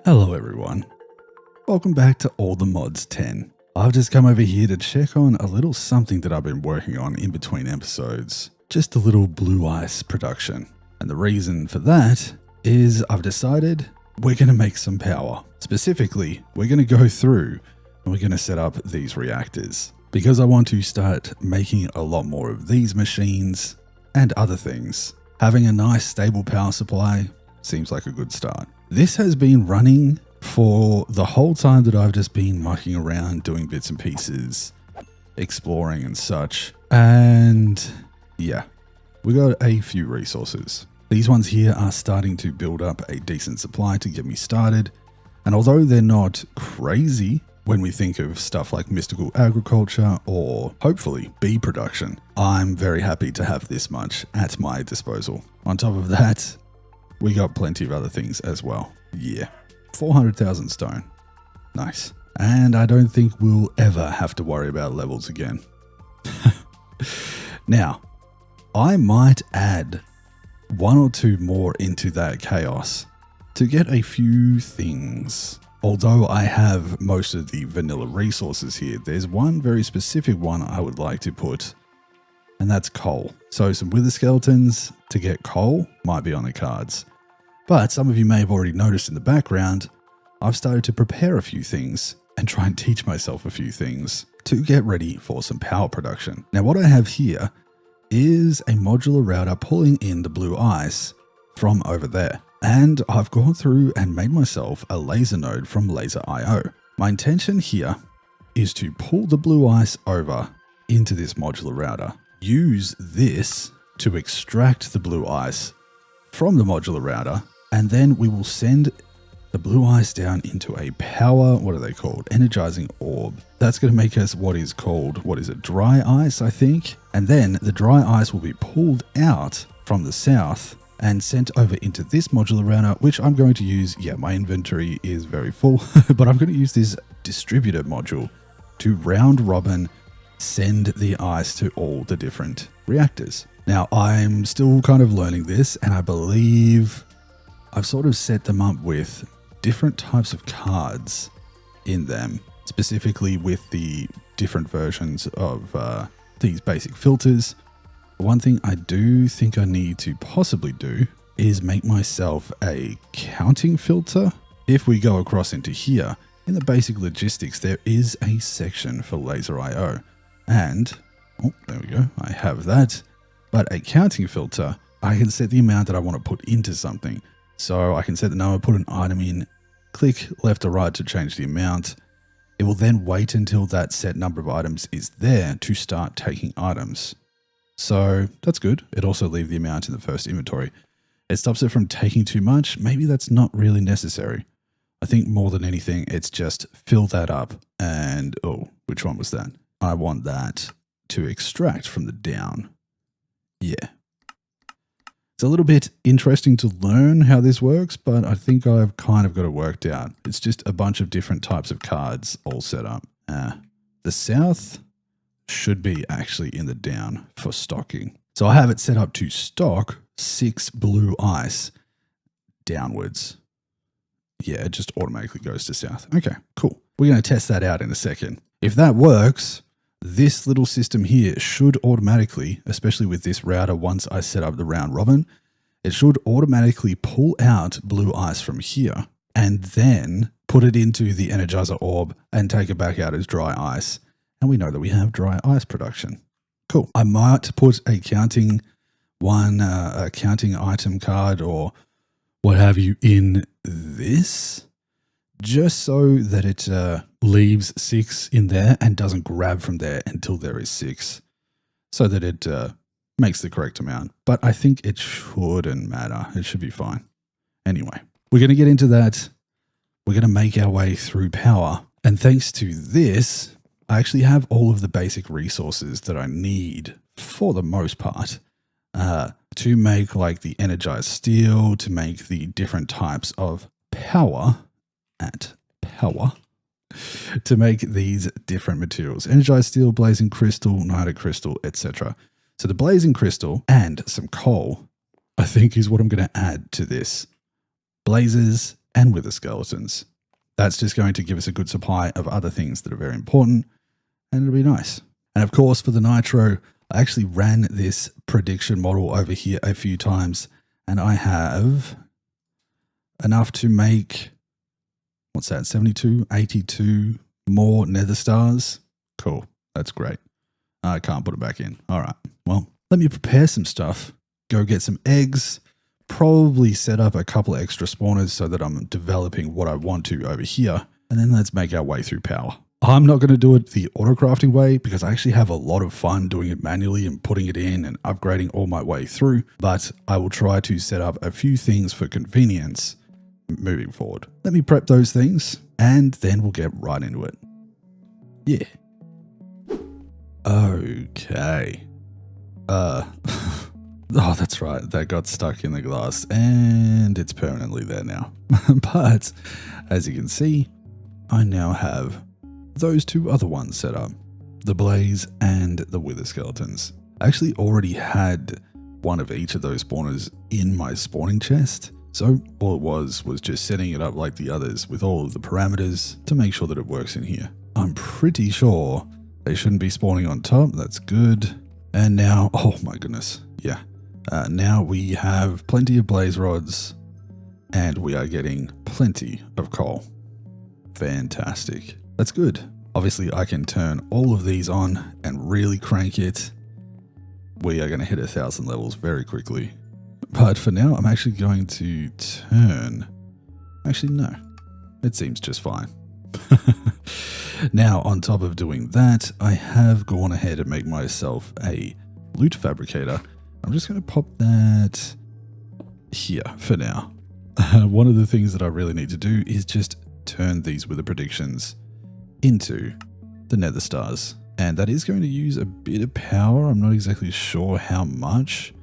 Hello everyone, welcome back to All the Mods 10. I've just come over here to check on a little something that I've been working on in between episodes, just a little blue ice production. And the reason for that is I've decided we're going to make some power. Specifically, we're going to go through and we're going to set up these reactors because I want to start making a lot more of these machines and other things. Having a nice stable power supply seems like a good start. This has been running for the whole time that I've just been mucking around, doing bits and pieces, exploring and such. And yeah, we got a few resources. These ones here are starting to build up a decent supply to get me started. And although they're not crazy when we think of stuff like mystical agriculture or hopefully bee production, I'm very happy to have this much at my disposal. On top of that, we got plenty of other things as well. Yeah, 400,000 stone. Nice. And I don't think we'll ever have to worry about levels again. Now, I might add one or two more into that chaos to get a few things. Although I have most of the vanilla resources here, there's one very specific one I would like to put, and that's coal. So some wither skeletons to get coal might be on the cards. But some of you may have already noticed in the background, I've started to prepare a few things and try and teach myself a few things to get ready for some power production. Now what I have here is a modular router pulling in the blue ice from over there. And I've gone through and made myself a laser node from Laser.io. My intention here is to pull the blue ice over into this modular router. Use this to extract the blue ice from the modular router, and then we will send the blue ice down into a power, what are they called? Energizing orb. That's going to make us what is called, dry ice, I think. And then the dry ice will be pulled out from the south and sent over into this modular router, which I'm going to use. Yeah, my inventory is very full, but I'm going to use this distributor module to round robin send the ice to all the different reactors. Now, I'm still kind of learning this, and I believe I've sort of set them up with different types of cards in them, specifically with the different versions of these basic filters. One thing I do think I need to possibly do is make myself a counting filter. If we go across into here, in the basic logistics, there is a section for Laser.io. And, oh, there we go, I have that. But a counting filter, I can set the amount that I want to put into something. So I can set the number, put an item in, click left or right to change the amount. It will then wait until that set number of items is there to start taking items. So that's good. It also leaves the amount in the first inventory. It stops it from taking too much. Maybe that's not really necessary. I think more than anything, it's just fill that up. And, oh, which one was that? I want that to extract from the down. Yeah. It's a little bit interesting to learn how this works, but I think I've kind of got it worked out. It's just a bunch of different types of cards all set up. The south should be actually in the down for stocking. So I have it set up to stock 6 blue ice downwards. Yeah, it just automatically goes to south. Okay, cool. We're going to test that out in a second. If that works, this little system here should automatically, especially with this router, once I set up the round robin, it should automatically pull out blue ice from here and then put it into the energizer orb and take it back out as dry ice. And we know that we have dry ice production. Cool. I might put a counting item card or what have you in this, just so that it leaves 6 in there and doesn't grab from there until there is 6, so that it makes the correct amount. But I think it shouldn't matter. It should be fine. Anyway, we're going to get into that. We're going to make our way through power. And thanks to this, I actually have all of the basic resources that I need for the most part to make like the energized steel, to make the different types of power at Powah, to make these different materials. Energized steel, blazing crystal, nitric crystal, etc. So the blazing crystal and some coal, I think, is what I'm going to add to this. Blazes and wither skeletons. That's just going to give us a good supply of other things that are very important, and it'll be nice. And of course, for the Nitro, I actually ran this prediction model over here a few times, and I have enough to make, what's that, 72, 82 more nether stars. Cool. That's great. I can't put it back in. All right. Well, let me prepare some stuff, go get some eggs, probably set up a couple of extra spawners so that I'm developing what I want to over here, and then let's make our way through Powah. I'm not going to do it the auto crafting way because I actually have a lot of fun doing it manually and putting it in and upgrading all my way through, but I will try to set up a few things for convenience moving forward. Let me prep those things and then we'll get right into it. Yeah. Okay. Oh, that's right. That got stuck in the glass and it's permanently there now. But as you can see, I now have those two other ones set up, the blaze and the wither skeletons. I actually already had one of each of those spawners in my spawning chest. So all it was just setting it up like the others with all of the parameters to make sure that it works in here. I'm pretty sure they shouldn't be spawning on top. That's good. And now, oh my goodness. Yeah. Now we have plenty of blaze rods and we are getting plenty of coal. Fantastic. That's good. Obviously, I can turn all of these on and really crank it. We are going to hit 1,000 levels very quickly. But for now, I'm actually going to turn... Actually, no. It seems just fine. Now, on top of doing that, I have gone ahead and make myself a loot fabricator. I'm just going to pop that here for now. One of the things that I really need to do is just turn these wither predictions into the nether stars, and that is going to use a bit of power. I'm not exactly sure how much,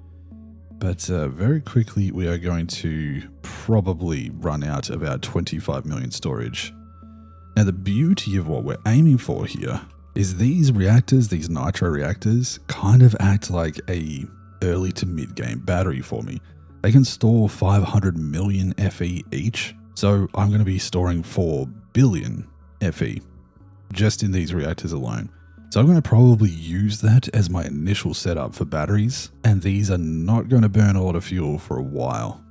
but very quickly we are going to probably run out of our 25 million storage. Now the beauty of what we're aiming for here is these reactors, these nitro reactors, kind of act like a early to mid game battery for me. They can store 500 million Fe each, so I'm going to be storing 4 billion Fe just in these reactors alone. So I'm going to probably use that as my initial setup for batteries, and these are not going to burn a lot of fuel for a while.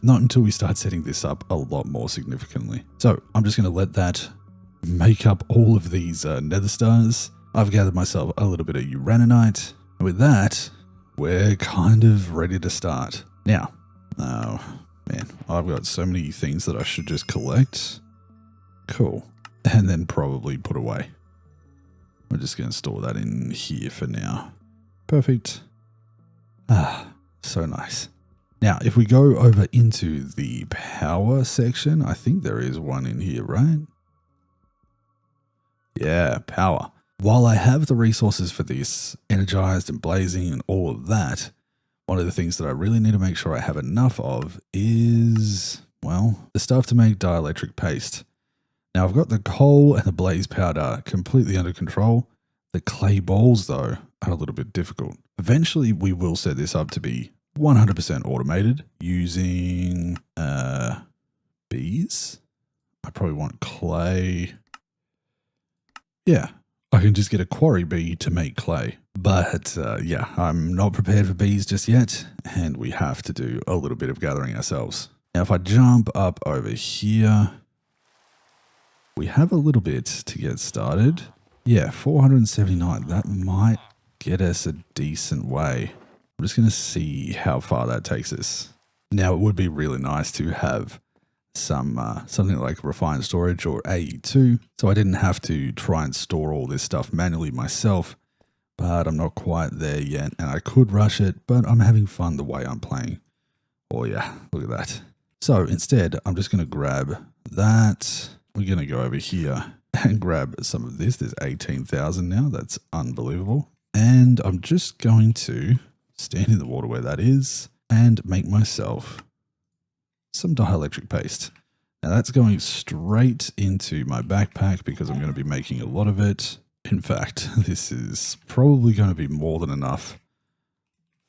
Not until we start setting this up a lot more significantly. So I'm just going to let that make up all of these nether stars. I've gathered myself a little bit of uraninite. With that, we're kind of ready to start. Now, oh man, I've got so many things that I should just collect. Cool. And then probably put away. We're just going to store that in here for now. Perfect. Ah, so nice. Now, if we go over into the power section, I think there is one in here, right? Yeah, power. While I have the resources for this, energized and blazing and all of that, one of the things that I really need to make sure I have enough of is, well, the stuff to make dielectric paste. Now I've got the coal and the blaze powder completely under control. The clay balls though are a little bit difficult. Eventually we will set this up to be 100% automated using bees. I probably want clay. Yeah, I can just get a quarry bee to make clay. But yeah, I'm not prepared for bees just yet, and we have to do a little bit of gathering ourselves. Now if I jump up over here, we have a little bit to get started. Yeah, 479. That might get us a decent way. I'm just going to see how far that takes us. Now, it would be really nice to have something like refined storage or AE2, so I didn't have to try and store all this stuff manually myself, but I'm not quite there yet, and I could rush it, but I'm having fun the way I'm playing. Oh yeah, look at that. So instead, I'm just going to grab that. We're going to go over here and grab some of this. There's 18,000 now. That's unbelievable. And I'm just going to stand in the water where that is and make myself some dielectric paste. Now that's going straight into my backpack because I'm going to be making a lot of it. In fact, this is probably going to be more than enough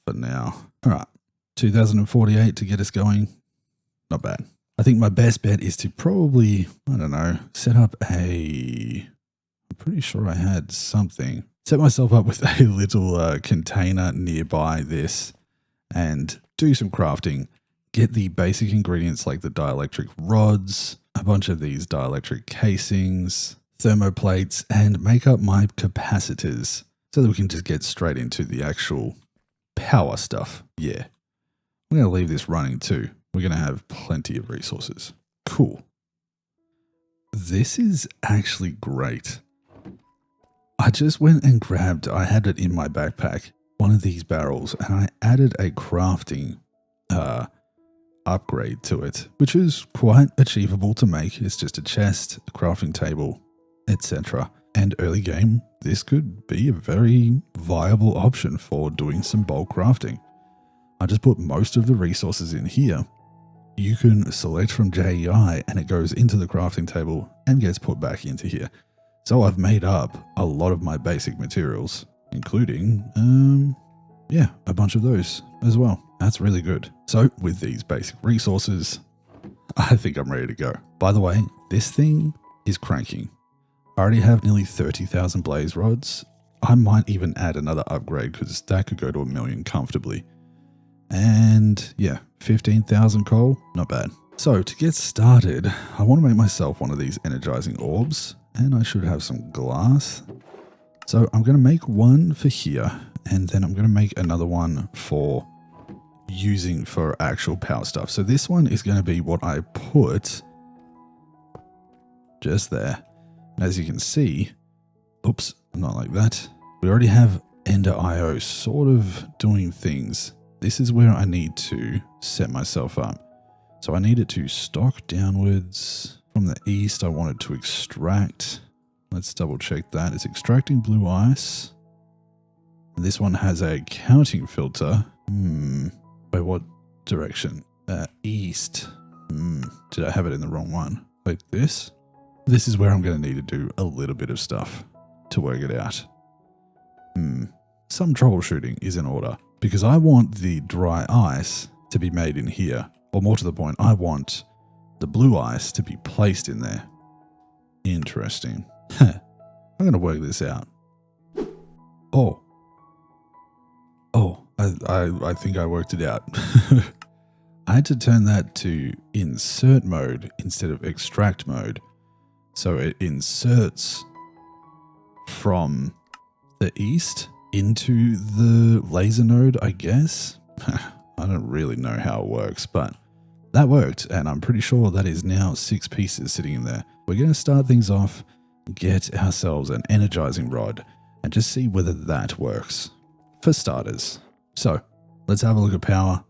for now. All right, 2048 to get us going. Not bad. I think my best bet is to probably, I don't know, set up I'm pretty sure I had something. Set myself up with a little container nearby this and do some crafting. Get the basic ingredients like the dielectric rods, a bunch of these dielectric casings, thermoplates, and make up my capacitors so that we can just get straight into the actual power stuff. Yeah. I'm going to leave this running too. We're going to have plenty of resources. Cool. This is actually great. I just went and grabbed, I had it in my backpack, one of these barrels, and I added a crafting upgrade to it, which is quite achievable to make. It's just a chest, a crafting table, etc. And early game, this could be a very viable option for doing some bulk crafting. I just put most of the resources in here. You can select from JEI and it goes into the crafting table and gets put back into here. So I've made up a lot of my basic materials, including, a bunch of those as well. That's really good. So with these basic resources, I think I'm ready to go. By the way, this thing is cranking. I already have nearly 30,000 blaze rods. I might even add another upgrade because that could go to 1 million comfortably. And yeah, 15,000 coal, not bad. So to get started, I want to make myself one of these energizing orbs, and I should have some glass. So I'm going to make one for here, and then I'm going to make another one for using for actual power stuff. So this one is going to be what I put just there. And as you can see, oops, not like that. We already have Ender IO sort of doing things. This is where I need to set myself up. So I need it to stock downwards. From the east, I want it to extract. Let's double check that. It's extracting blue ice. This one has a counting filter. Wait, what direction? East. Did I have it in the wrong one? Like this? This is where I'm going to need to do a little bit of stuff to work it out. Some troubleshooting is in order. Because I want the dry ice to be made in here. Or more to the point, I want the blue ice to be placed in there. Interesting. I'm going to work this out. Oh, I think I worked it out. I had to turn that to insert mode instead of extract mode. So it inserts from the east into the laser node, I guess. I don't really know how it works, but that worked, and I'm pretty sure that is now 6 pieces sitting in there. We're going to start things off, get ourselves an energizing rod, and just see whether that works, for starters. So, let's have a look at power.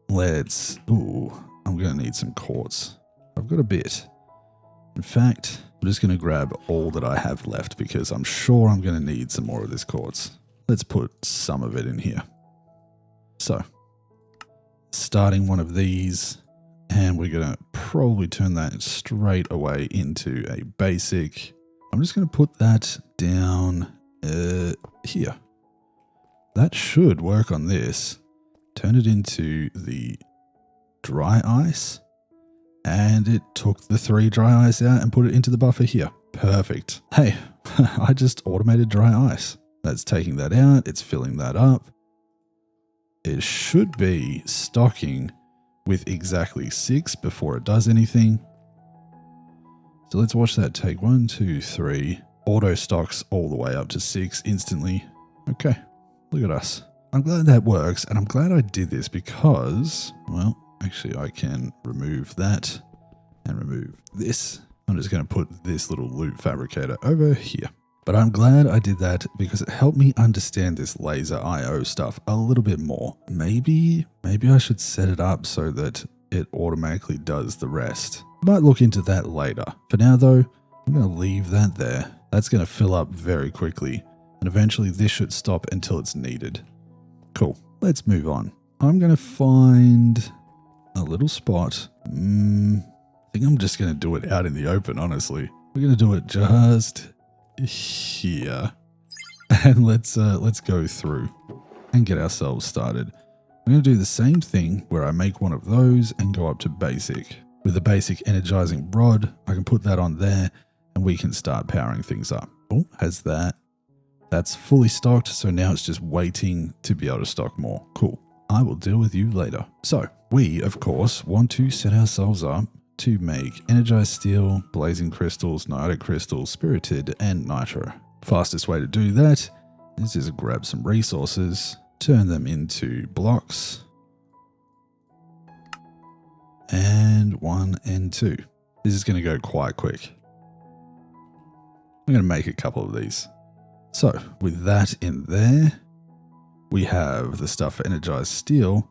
I'm going to need some quartz. I've got a bit. In fact, I'm just going to grab all that I have left because I'm sure I'm going to need some more of this quartz. Let's put some of it in here. So, starting one of these, and we're going to probably turn that straight away into a basic. I'm just going to put that down here. That should work on this. Turn it into the dry ice, and it took the 3 dry ice out and put it into the buffer here. Perfect. Hey, I just automated dry ice. That's taking that out. It's filling that up. It should be stocking with exactly 6 before it does anything. So let's watch that take 1, 2, 3. Auto stocks all the way up to 6 instantly. Okay, look at us. I'm glad that works, and I'm glad I did this because, well, actually I can remove that and remove this. I'm just going to put this little loot fabricator over here. But I'm glad I did that because it helped me understand this laser IO stuff a little bit more. Maybe I should set it up so that it automatically does the rest. Might look into that later. For now though, I'm going to leave that there. That's going to fill up very quickly, and eventually this should stop until it's needed. Cool. Let's move on. I'm going to find a little spot. I think I'm just going to do it out in the open, honestly. We're going to do it just here, and let's go through and get ourselves started. I'm going to do the same thing where I make one of those and go up to basic. with the basic energizing rod. I can put that on there and we can start powering things up. Oh, has that. That's fully stocked, so now it's just waiting to be able to stock more. Cool. I will deal with you later. So we, of course, want to set ourselves up to make energized steel, blazing crystals, niotic crystals, spirited, and nitro. Fastest way to do that is just grab some resources, turn them into blocks, and 1 and 2. This is going to go quite quick. I'm going to make a couple of these. So with that in there, we have the stuff for energized steel,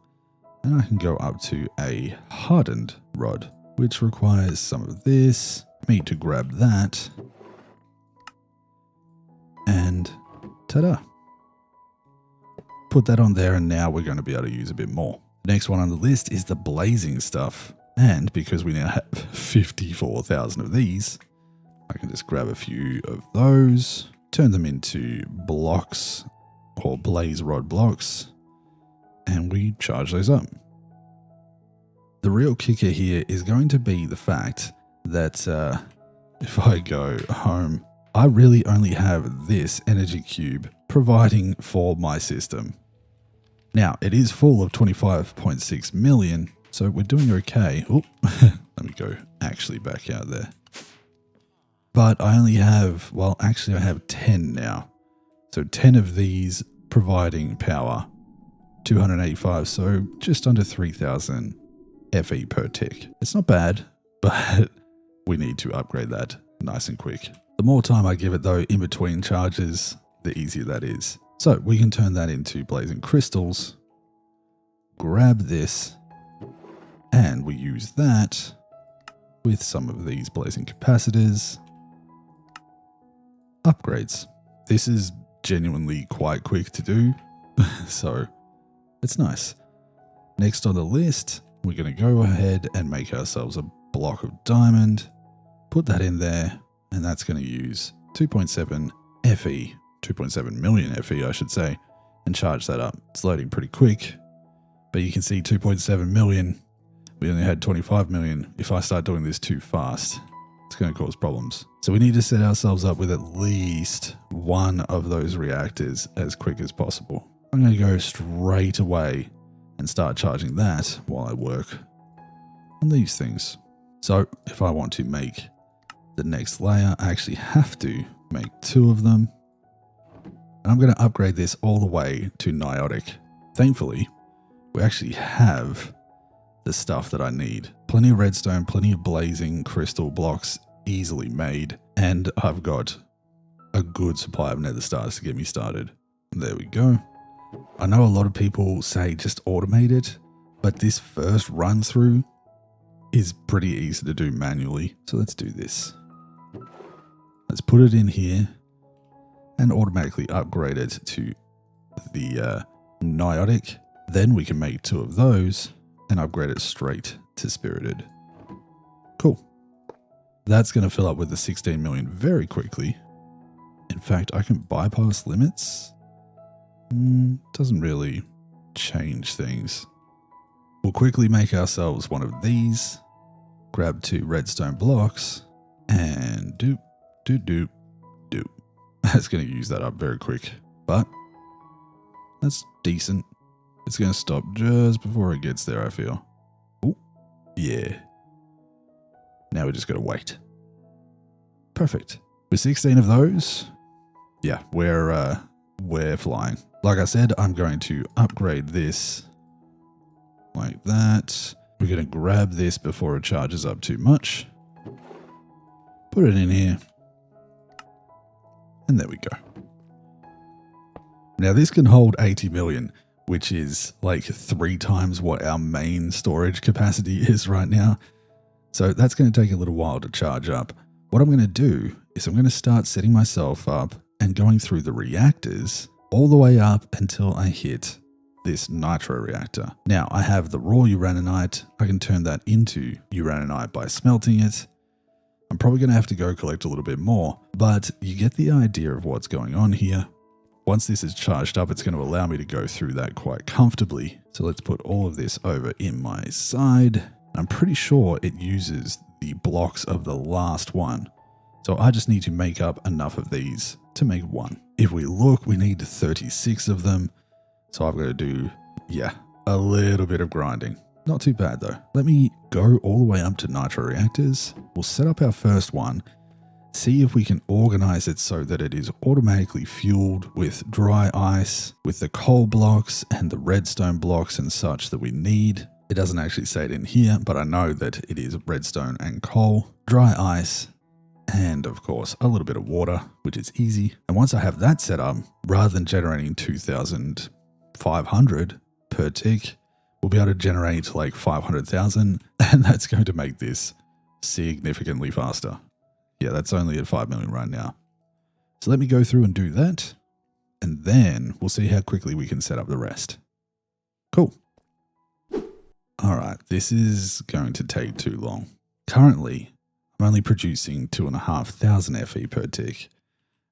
and I can go up to a hardened rod, which requires some of this, me to grab that, and ta-da. Put that on there, and now we're going to be able to use a bit more. The next one on the list is the blazing stuff, and because we now have 54,000 of these, I can just grab a few of those, turn them into blocks or blaze rod blocks, and we charge those up. The real kicker here is going to be the fact that if I go home, I really only have this energy cube providing for my system. Now, it is full of 25.6 million, so we're doing okay. Oh, let me go actually back out there. But I only have, well, actually I have 10 now. So 10 of these providing power, 285, so just under 3,000 FE per tick. It's not bad, but we need to upgrade that nice and quick. The more time I give it though in between charges, the easier that is. So we can turn that into blazing crystals, grab this, and we use that with some of these blazing capacitors. Upgrades. This is genuinely quite quick to do, so it's nice. Next on the list, we're going to go ahead and make ourselves a block of diamond, put that in there, and that's going to use 2.7 FE, 2.7 million FE I should say, and charge that up. It's loading pretty quick, but you can see 2.7 million, we only had 25 million. If I start doing this too fast, it's going to cause problems. So we need to set ourselves up with at least one of those reactors as quick as possible. I'm going to go straight away and start charging that while I work on these things. So if I want to make the next layer, I actually have to make 2 of them. And I'm going to upgrade this all the way to niotic. Thankfully, we actually have the stuff that I need. Plenty of redstone, plenty of blazing crystal blocks easily made, and I've got a good supply of nether stars to get me started. There we go. I know a lot of people say just automate it, but this first run through is pretty easy to do manually. So let's do this. Let's put it in here and automatically upgrade it to the niotic. Then we can make 2 of those and upgrade it straight to spirited. Cool. That's going to fill up with the 16 million very quickly. In fact, I can bypass limits. Doesn't really change things. We'll quickly make ourselves one of these, grab 2 redstone blocks, and doop. That's going to use that up very quick, but that's decent. It's going to stop just before it gets there, I feel. Oh, yeah. Now we just got to wait. Perfect. With 16 of those, yeah, we're flying. Like I said, I'm going to upgrade this like that. We're going to grab this before it charges up too much. Put it in here. And there we go. Now this can hold 80 million, which is like 3 times what our main storage capacity is right now. So that's going to take a little while to charge up. What I'm going to do is I'm going to start setting myself up and going through the reactors all the way up until I hit this Nitro Reactor. Now I have the raw uraninite. I can turn that into uraninite by smelting it. I'm probably going to have to go collect a little bit more, but you get the idea of what's going on here. Once this is charged up, it's going to allow me to go through that quite comfortably. So let's put all of this over in my side. I'm pretty sure it uses the blocks of the last one. So I just need to make up enough of these to make one. If we look, we need 36 of them. So I've got to do, yeah, a little bit of grinding. Not too bad though. Let me go all the way up to Nitro Reactors. We'll set up our first one. See if we can organize it so that it is automatically fueled with dry ice, with the coal blocks and the redstone blocks and such that we need. It doesn't actually say it in here, but I know that it is redstone and coal, dry ice, and of course a little bit of water, which is easy. And once I have that set up, rather than generating 2,500 per tick, we'll be able to generate like 500,000, and that's going to make this significantly faster. Yeah, that's only at 5 million right now. So let me go through and do that, and then we'll see how quickly we can set up the rest. Cool. All right, this is going to take too long. Currently, I'm only producing 2,500 FE per tick.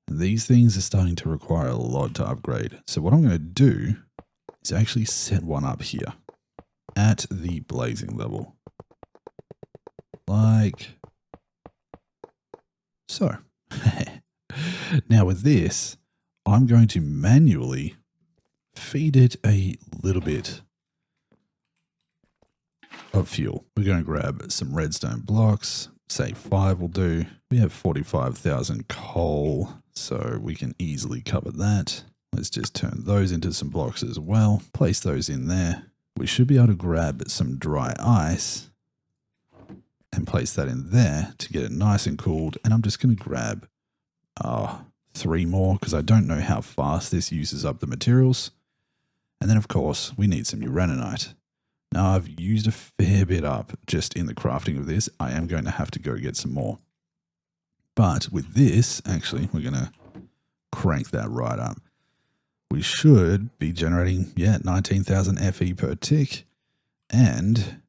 And these things are starting to require a lot to upgrade. So what I'm going to do is actually set one up here at the blazing level. Like so. Now with this, I'm going to manually feed it a little bit of fuel. We're going to grab some redstone blocks, say 5 will do. We have 45,000 coal, so we can easily cover that. Let's just turn those into some blocks as well. Place those in there. We should be able to grab some dry ice and place that in there to get it nice and cooled. And I'm just going to grab 3 more because I don't know how fast this uses up the materials. And then of course we need some uraninite. Now I've used a fair bit up just in the crafting of this. I am going to have to go get some more. But with this, actually, we're going to crank that right up. We should be generating, 19,000 FE per tick. And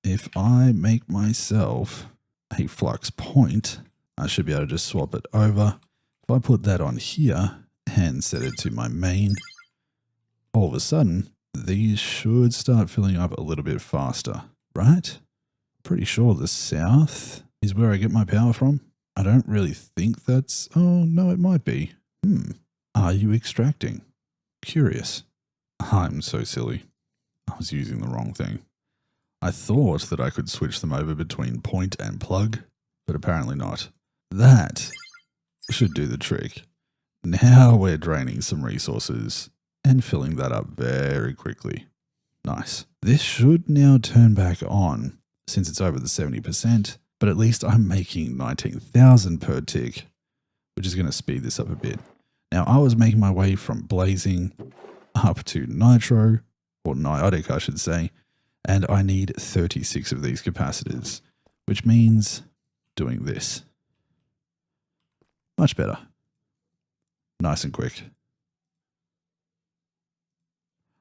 if I make myself a flux point, I should be able to just swap it over. If I put that on here and set it to my main, all of a sudden, these should start filling up a little bit faster, right? Pretty sure the south is where I get my power from. I don't really think that's, oh no, it might be. Are you extracting? Curious. I'm so silly. I was using the wrong thing. I thought that I could switch them over between point and plug, but apparently not. That should do the trick. Now we're draining some resources and filling that up very quickly. Nice. This should now turn back on since it's over the 70%, but at least I'm making 19,000 per tick, which is going to speed this up a bit. Now I was making my way from blazing up to nitro, or niotic I should say, and I need 36 of these capacitors, which means doing this. Much better. Nice and quick.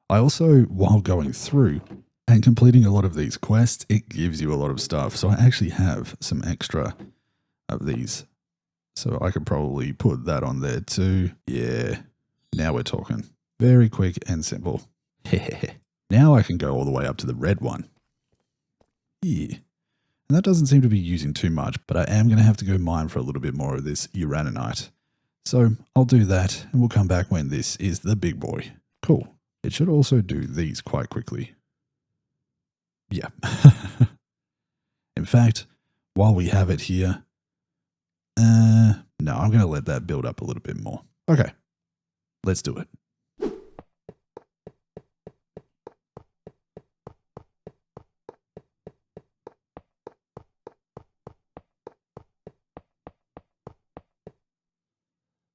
I also, while going through and completing a lot of these quests, it gives you a lot of stuff. So I actually have some extra of these. So I could probably put that on there too. Yeah, now we're talking. Very quick and simple. Now I can go all the way up to the red one. Yeah. And that doesn't seem to be using too much, but I am going to have to go mine for a little bit more of this uraninite. So I'll do that and we'll come back when this is the big boy. Cool. It should also do these quite quickly. Yeah. In fact, while we have it here, no, I'm going to let that build up a little bit more. Okay, let's do it.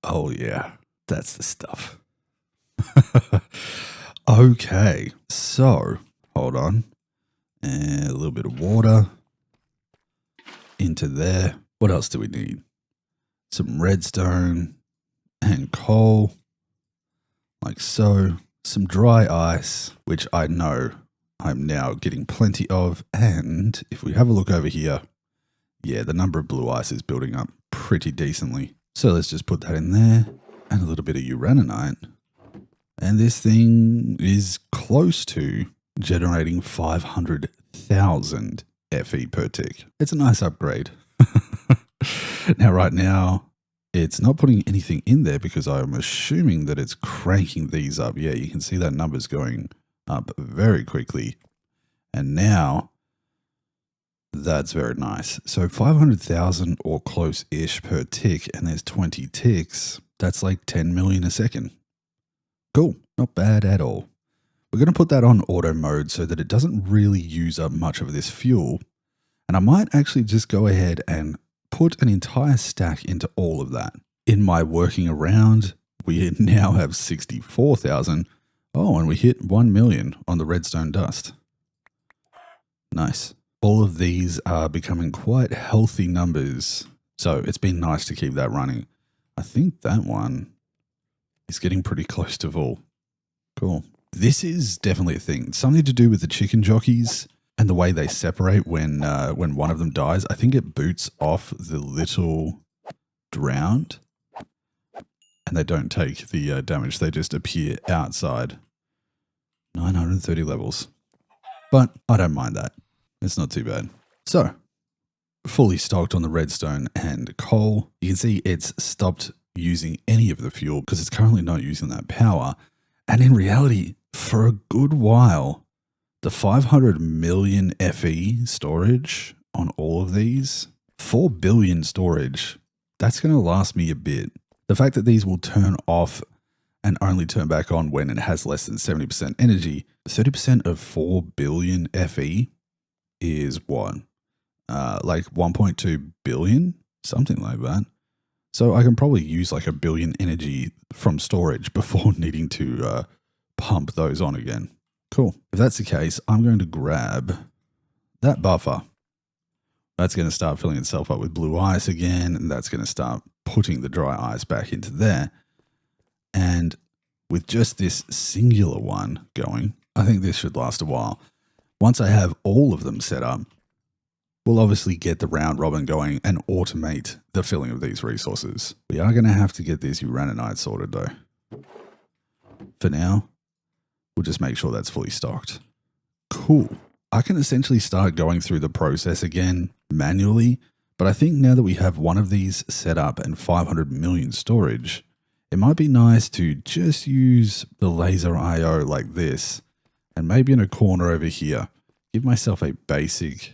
Oh yeah, that's the stuff. Okay, so hold on. And a little bit of water into there. What else do we need? Some redstone and coal, like so. Some dry ice, which I know I'm now getting plenty of. And if we have a look over here, yeah, the number of blue ice is building up pretty decently. So let's just put that in there and a little bit of uraninite. And this thing is close to generating 500,000 FE per tick. It's a nice upgrade. Now, right now, it's not putting anything in there because I'm assuming that it's cranking these up. Yeah, you can see that number's going up very quickly. And now, that's very nice. So 500,000 or close-ish per tick, and there's 20 ticks. That's like 10 million a second. Cool. Not bad at all. We're going to put that on auto mode so that it doesn't really use up much of this fuel. And I might actually just go ahead and put an entire stack into all of that. In my working around, we now have 64,000. Oh, and we hit 1 million on the redstone dust. Nice. All of these are becoming quite healthy numbers. So it's been nice to keep that running. I think that one is getting pretty close to full. Cool. This is definitely a thing. Something to do with the chicken jockeys and the way they separate when one of them dies. I think it boots off the little drowned and they don't take the damage. They just appear outside. 930 levels. But I don't mind that. It's not too bad. So, fully stocked on the redstone and coal. You can see it's stopped using any of the fuel because it's currently not using that power. And in reality, for a good while, the 500 million FE storage on all of these, 4 billion storage, that's going to last me a bit. The fact that these will turn off and only turn back on when it has less than 70% energy, 30% of 4 billion FE is what? Like 1.2 billion? Something like that. So I can probably use like 1 billion energy from storage before needing to pump those on again. Cool. If that's the case, I'm going to grab that buffer. That's going to start filling itself up with blue ice again, and that's going to start putting the dry ice back into there. And with just this singular one going, I think this should last a while. Once I have all of them set up, we'll obviously get the round robin going and automate the filling of these resources. We are going to have to get this uraninite sorted though. For now, we'll just make sure that's fully stocked. Cool. I can essentially start going through the process again manually, but I think now that we have one of these set up and 500 million storage, it might be nice to just use the laser IO like this and maybe in a corner over here, give myself a basic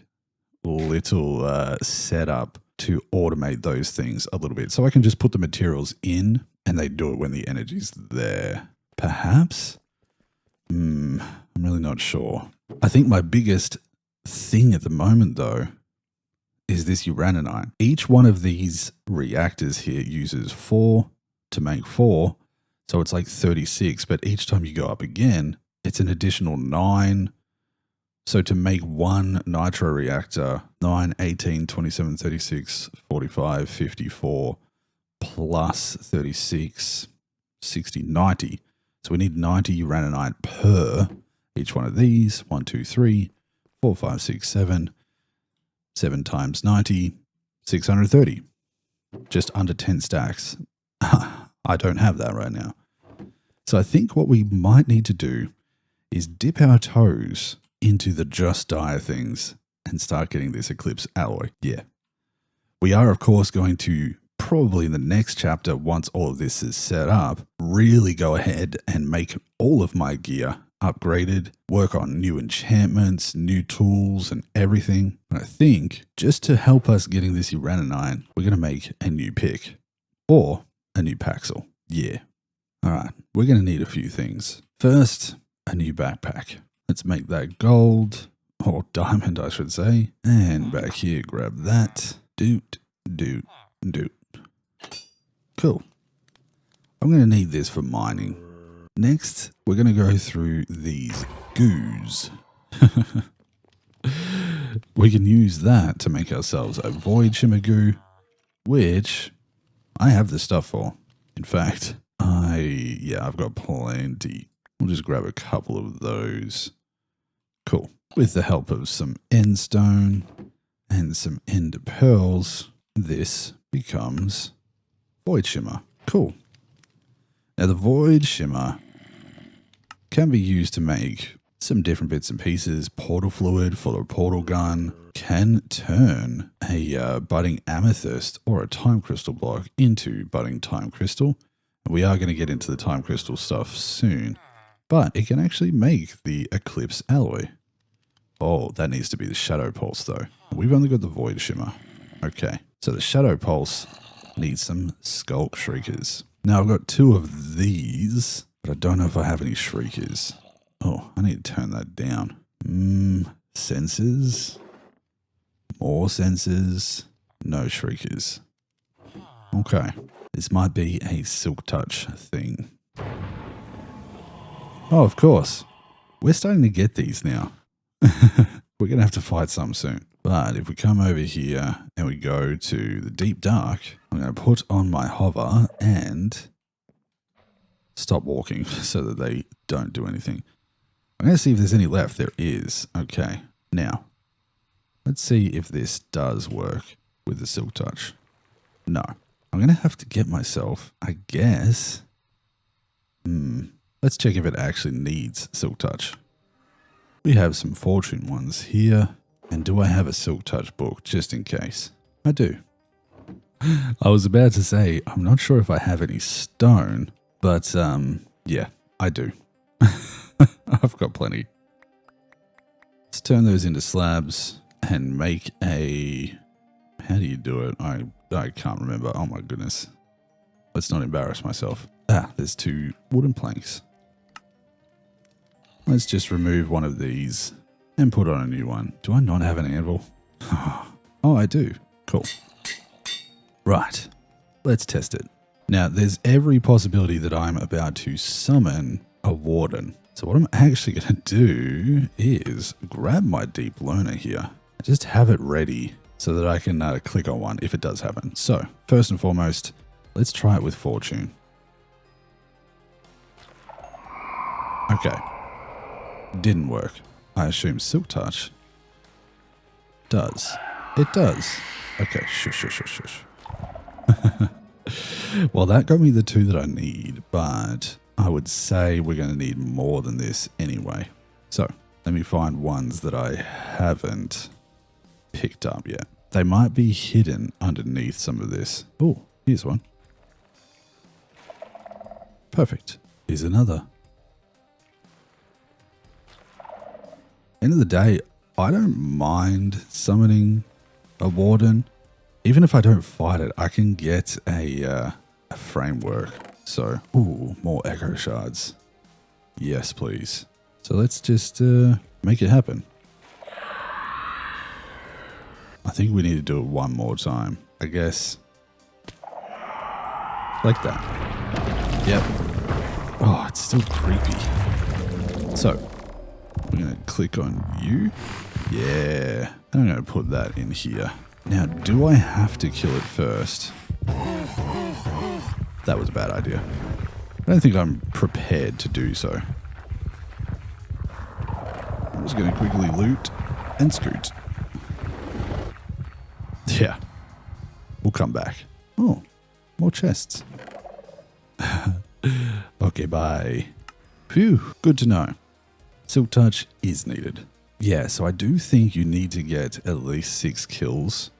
little setup to automate those things a little bit. So I can just put the materials in and they do it when the energy's there. Perhaps? I'm really not sure. I think my biggest thing at the moment though is this uraninite. Each one of these reactors here uses 4 to make 4. So it's like 36, but each time you go up again, it's an additional 9. So to make one nitro reactor, 9, 18, 27, 36, 45, 54, plus 36, 60, 90. So we need 90 uraninite per each one of these. 1, 2, 3, 4, 5, 6, 7. 7 times 90, 630. Just under 10 stacks. I don't have that right now. So I think what we might need to do is dip our toes into the Just Dire things and start getting this Eclipse alloy. Yeah. We are, of course, going to probably in the next chapter, once all of this is set up, really go ahead and make all of my gear upgraded, work on new enchantments, new tools, and everything. And I think just to help us getting this uraninite, we're going to make a new pick or a new paxel. Yeah. All right. We're going to need a few things. First, a new backpack. Let's make that gold, or diamond, I should say. And back here, grab that. Doot, doot, doot. Cool. I'm going to need this for mining. Next, we're going to go through these goos. We can use that to make ourselves a void shimmer goo, which I have the stuff for. In fact, I've got plenty. We'll just grab a couple of those. Cool. With the help of some end stone and some ender pearls, this becomes void shimmer. Cool. Now the void shimmer can be used to make some different bits and pieces. Portal fluid for the portal gun can turn a budding amethyst or a time crystal block into budding time crystal. We are going to get into the time crystal stuff soon, but it can actually make the eclipse alloy. Oh, that needs to be the shadow pulse though. We've only got the void shimmer. Okay, so the shadow pulse needs some skulk shriekers. Now I've got 2 of these, but I don't know if I have any shriekers. Oh, I need to turn that down. Sensors. More sensors. No shriekers. Okay. This might be a silk touch thing. Oh, of course. We're starting to get these now. We're going to have to fight some soon. But if we come over here and we go to the deep dark, I'm going to put on my hover and stop walking so that they don't do anything. I'm going to see if there's any left. There is. Okay. Now, let's see if this does work with the silk touch. No. I'm going to have to get myself, I guess. Let's check if it actually needs silk touch. We have some fortune ones here. And do I have a silk touch book just in case? I do. I was about to say, I'm not sure if I have any stone, but yeah, I do. I've got plenty. Let's turn those into slabs and make a... How do you do it? I can't remember. Oh my goodness. Let's not embarrass myself. Ah, there's 2 wooden planks. Let's just remove one of these and put on a new one. Do I not have an anvil? Oh, I do. Cool. Right. Let's test it. Now, there's every possibility that I'm about to summon a warden. So what I'm actually going to do is grab my deep learner here. Just have it ready so that I can click on one if it does happen. So, first and foremost, let's try it with fortune. Okay. Didn't work. I assume silk touch does. It does. Okay, shush. Well, that got me the 2 that I need, but I would say we're going to need more than this anyway. So, let me find ones that I haven't picked up yet. They might be hidden underneath some of this. Oh, here's one. Perfect. Here's another. End of the day, I don't mind summoning a warden. Even if I don't fight it, I can get a framework. So, ooh, more echo shards. Yes, please. So let's just make it happen. I think we need to do it one more time. I guess. Like that. Yep. Oh, it's still creepy. So, we're going to click on you. Yeah. And I'm going to put that in here. Now, do I have to kill it first? That was a bad idea. I don't think I'm prepared to do so. I'm just going to quickly loot and scoot. Yeah. We'll come back. Oh, more chests. Okay, bye. Phew, good to know. Silk touch is needed. Yeah, so I do think you need to get at least 6 kills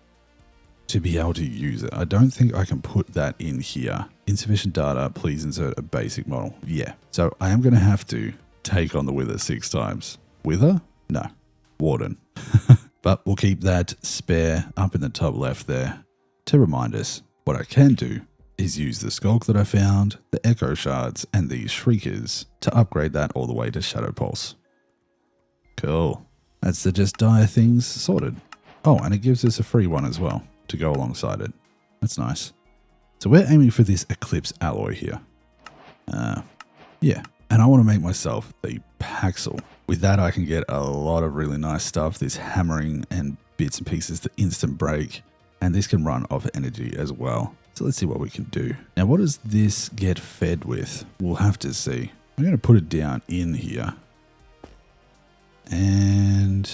to be able to use it. I don't think I can put that in here. Insufficient data, please insert a basic model. Yeah, so I am going to have to take on the Wither 6 times. Wither? No. Warden. But we'll keep that spare up in the top left there to remind us. What I can do is use the skulk that I found, the echo shards, and these shriekers to upgrade that all the way to Shadow Pulse. Cool. That's the just die things sorted. Oh, and it gives us a free one as well to go alongside it. That's nice. So we're aiming for this eclipse alloy here. Yeah, and I want to make myself the Paxel. With that, I can get a lot of really nice stuff. This hammering and bits and pieces to instant break, and this can run off energy as well. So let's see what we can do. Now, what does this get fed with? We'll have to see. I'm going to put it down in here. And,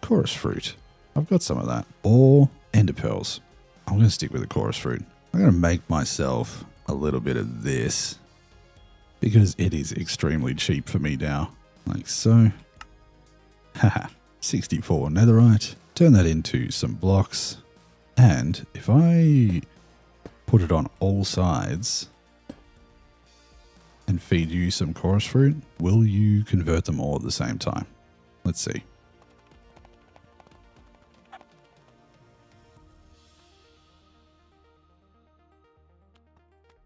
chorus fruit. I've got some of that. Or ender pearls. I'm going to stick with the chorus fruit. I'm going to make myself a little bit of this because it is extremely cheap for me now. like so. Haha, 64 netherite. Turn that into some blocks. And if I put it on all sides and feed you some chorus fruit, will you convert them all at the same time? Let's see.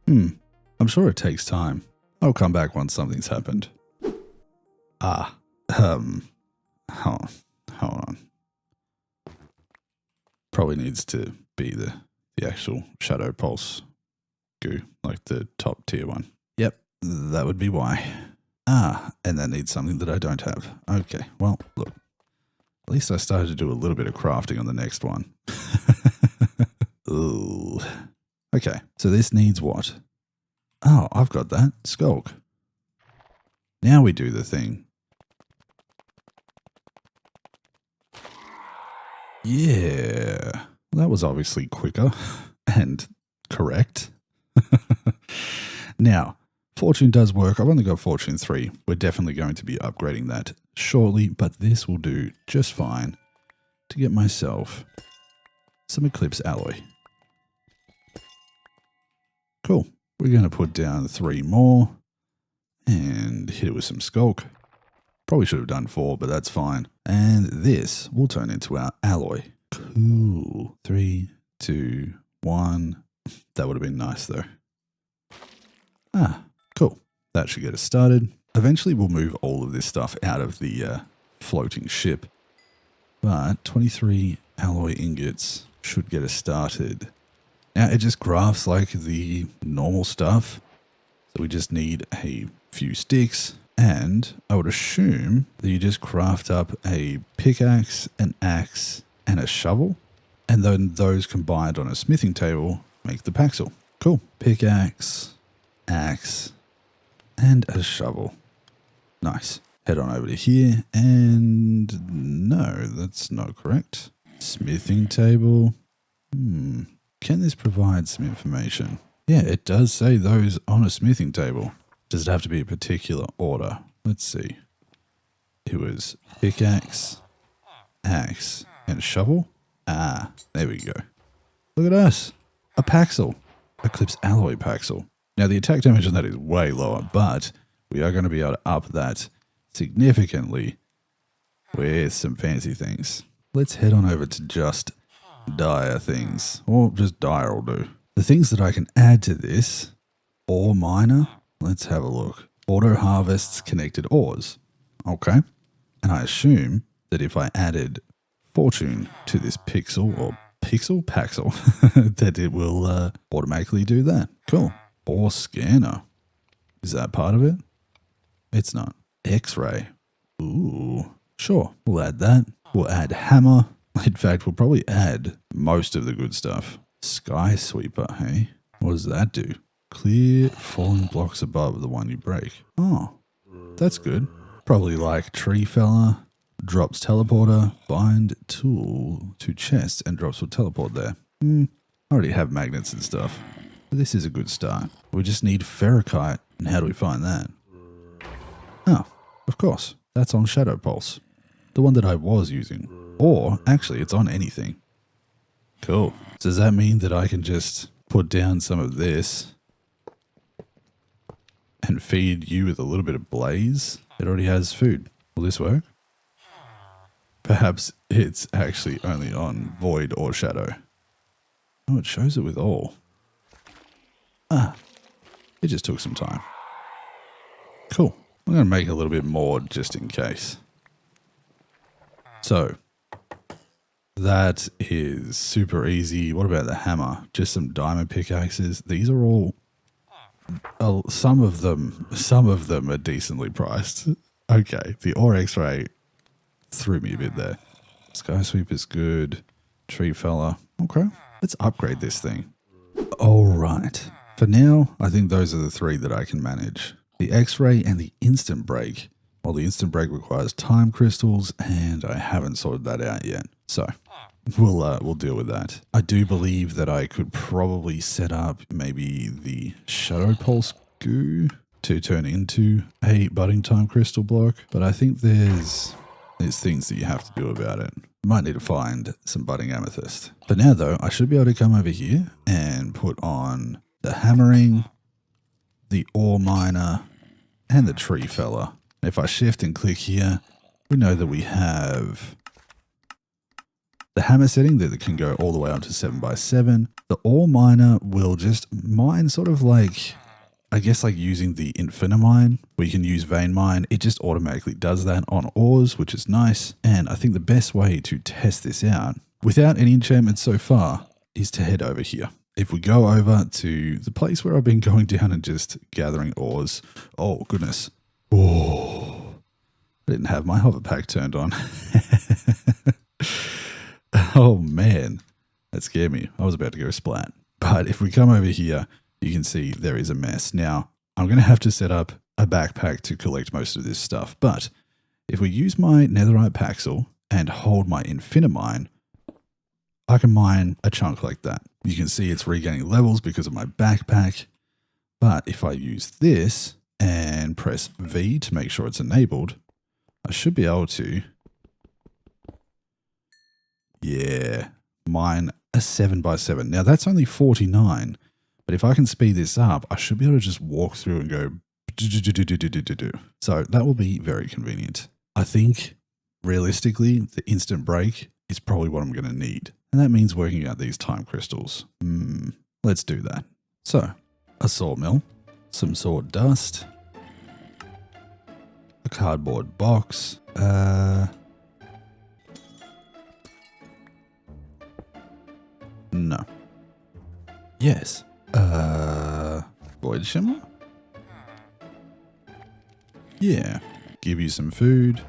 I'm sure it takes time. I'll come back once something's happened. Hold on. Probably needs to be the actual shadow pulse goo, like the top tier one. Yep, that would be why. And that needs something that I don't have. Okay, well, look. At least I started to do a little bit of crafting on the next one. Ooh. Okay, so this needs what? Oh, I've got that. Skulk. Now we do the thing. Yeah. Well, that was obviously quicker and correct. Now, fortune does work. I've only got fortune 3. We're definitely going to be upgrading that shortly, but this will do just fine to get myself some eclipse alloy. Cool. We're going to put down 3 more and hit it with some skulk. Probably should have done 4, but that's fine. And this will turn into our alloy. Cool. 3, 2, 1. That would have been nice though. Cool. That should get us started. Eventually we'll move all of this stuff out of the floating ship. But 23 alloy ingots should get us started. Now it just crafts like the normal stuff. So we just need a few sticks. And I would assume that you just craft up a pickaxe, an axe, and a shovel. And then those combined on a smithing table make the paxel. Cool. Pickaxe, axe, and a shovel. Nice. Head on over to here. And no, that's not correct. Smithing table. Can this provide some information? Yeah, it does say those on a smithing table. Does it have to be a particular order? Let's see. It was pickaxe, axe, and shovel. There we go. Look at us. A paxel. Eclipse alloy paxel. Now the attack damage on that is way lower, but we are going to be able to up that significantly with some fancy things. Let's head on over to just dire things. Or just dire will do. The things that I can add to this, ore miner. Let's have a look. Auto harvests connected ores. Okay. And I assume that if I added fortune to this pixel or paxel, that it will automatically do that. Cool. Ore scanner. Is that part of it? It's not. X-ray. Ooh. Sure. We'll add that. We'll add hammer. In fact, we'll probably add most of the good stuff. Sky sweeper, hey? What does that do? Clear falling blocks above the one you break. Oh, that's good. Probably like tree fella, drops teleporter, bind tool to chest and drops will teleport there. I already have magnets and stuff. But this is a good start. We just need ferrokite. And how do we find that? Oh, of course. That's on Shadow Pulse. The one that I was using. Or, actually, it's on anything. Cool. Does that mean that I can just put down some of this and feed you with a little bit of blaze? It already has food. Will this work? Perhaps it's actually only on void or shadow. Oh, it shows it with all. It just took some time. Cool. I'm going to make a little bit more just in case. So, that is super easy. What about the hammer? Just some diamond pickaxes. These are all, some of them are decently priced. Okay, the ore X-ray threw me a bit there. Sky sweeper's good. Tree fella. Okay, let's upgrade this thing. All right. For now, I think those are the 3 that I can manage. The X-ray and the instant break. Well, the instant break requires time crystals, and I haven't sorted that out yet. So, we'll deal with that. I do believe that I could probably set up maybe the Shadow Pulse goo. to turn into a budding time crystal block, but I think there's things that you have to do about it. Might need to find some budding amethyst. For now though, I should be able to come over here and put on the hammering, the ore miner, and the tree fella. If I shift and click here, we know that we have the hammer setting that can go all the way up to 7x7. The ore miner will just mine sort of like, I guess like using the Infinimine, where you can use vein mine. It just automatically does that on ores, which is nice. And I think the best way to test this out, without any enchantments so far, is to head over here. If we go over to the place where I've been going down and just gathering ores. Oh, goodness. Oh, I didn't have my hover pack turned on. Oh, man. That scared me. I was about to go splat. But if we come over here, you can see there is a mess. Now, I'm going to have to set up a backpack to collect most of this stuff. But if we use my netherite paxel and hold my Infinimine, I can mine a chunk like that. You can see it's regaining levels because of my backpack. But if I use this and press V to make sure it's enabled, I should be able to, yeah, mine a 7x7. Now that's only 49, but if I can speed this up, I should be able to just walk through and go do. So that will be very convenient. I think realistically, the instant break is probably what I'm going to need. And that means working out these time crystals. Let's do that. So a sawmill, some sawdust, a cardboard box, no. Yes. Void shimmer? Yeah. Give you some food.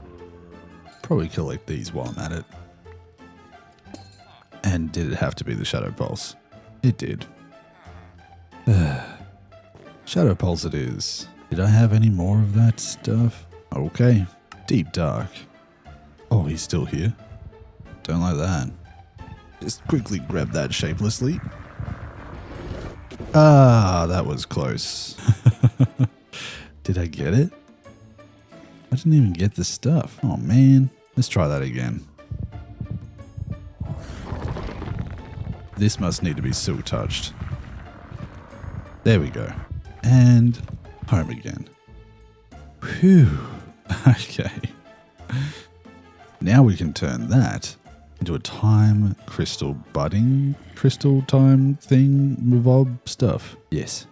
Probably collect these while I'm at it. And did it have to be the shadow pulse? It did. Shadow pulse it is. Did I have any more of that stuff? Okay. Deep dark. Oh, he's still here. Don't like that. Just quickly grab that shapelessly. Ah, that was close. Did I get it? I didn't even get the stuff. Oh man. Let's try that again. This must need to be silk touched. There we go. And home again. Whew. Okay. Now we can turn that into a time crystal budding crystal time thing revolve stuff. Yes.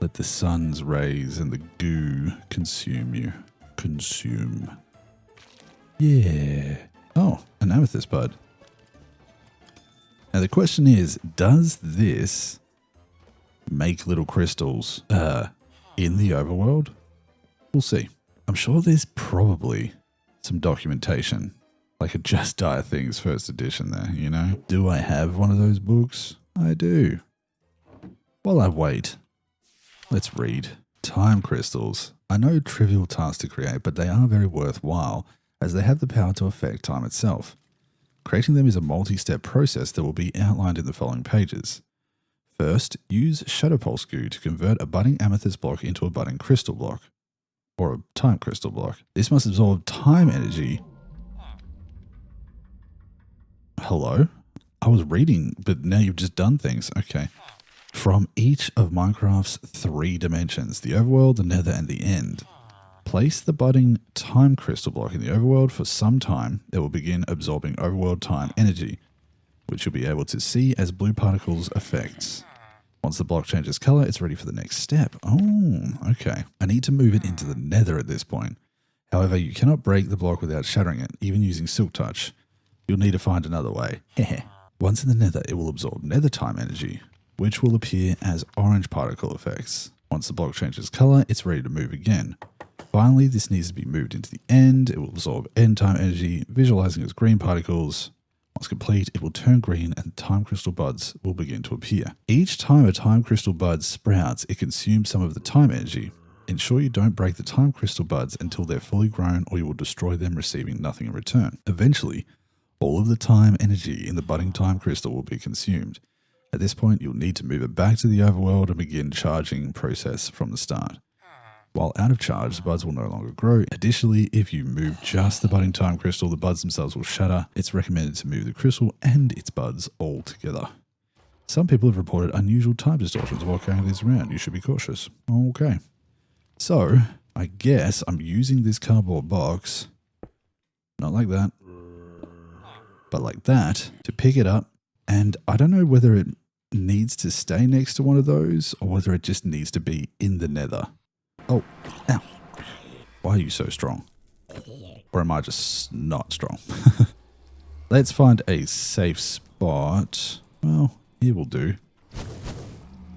Let the sun's rays and the goo consume you. Consume. Yeah. Oh, an amethyst bud. Now the question is, does this make little crystals in the overworld? We'll see. I'm sure there's probably some documentation, like a Just Dire Things first edition there, you know? Do I have one of those books? I do. While I wait, let's read. Time crystals. I know trivial tasks to create, but they are very worthwhile as they have the power to affect time itself. Creating them is a multi-step process that will be outlined in the following pages. First, use Shadow Pulse Goo to convert a budding amethyst block into a budding crystal block, or a time crystal block. This must absorb time energy. Hello? I was reading, but now you've just done things. Okay. From each of Minecraft's 3 dimensions, the overworld, the nether, and the end. Place the budding time crystal block in the overworld for some time. It will begin absorbing overworld time energy, which you'll be able to see as blue particles effects. Once the block changes color, it's ready for the next step. Oh, okay. I need to move it into the nether at this point. However, you cannot break the block without shattering it, even using Silk Touch. You'll need to find another way. Once in the nether, it will absorb nether time energy, which will appear as orange particle effects. Once the block changes color, it's ready to move again. Finally, this needs to be moved into the end. It will absorb end time energy, visualizing as green particles. Once complete, it will turn green and time crystal buds will begin to appear. Each time a time crystal bud sprouts, it consumes some of the time energy. Ensure you don't break the time crystal buds until they're fully grown or you will destroy them, receiving nothing in return. Eventually, all of the time energy in the budding time crystal will be consumed. At this point, you'll need to move it back to the overworld and begin charging process from the start. While out of charge, the buds will no longer grow. Additionally, if you move just the budding time crystal, the buds themselves will shatter. It's recommended to move the crystal and its buds all together. Some people have reported unusual time distortions while carrying these around. You should be cautious. Okay. So, I guess I'm using this cardboard box, not like that, but like that, to pick it up. And I don't know whether it needs to stay next to one of those or whether it just needs to be in the nether. Oh, ow. Why are you so strong? Or am I just not strong? Let's find a safe spot. Well, here will do.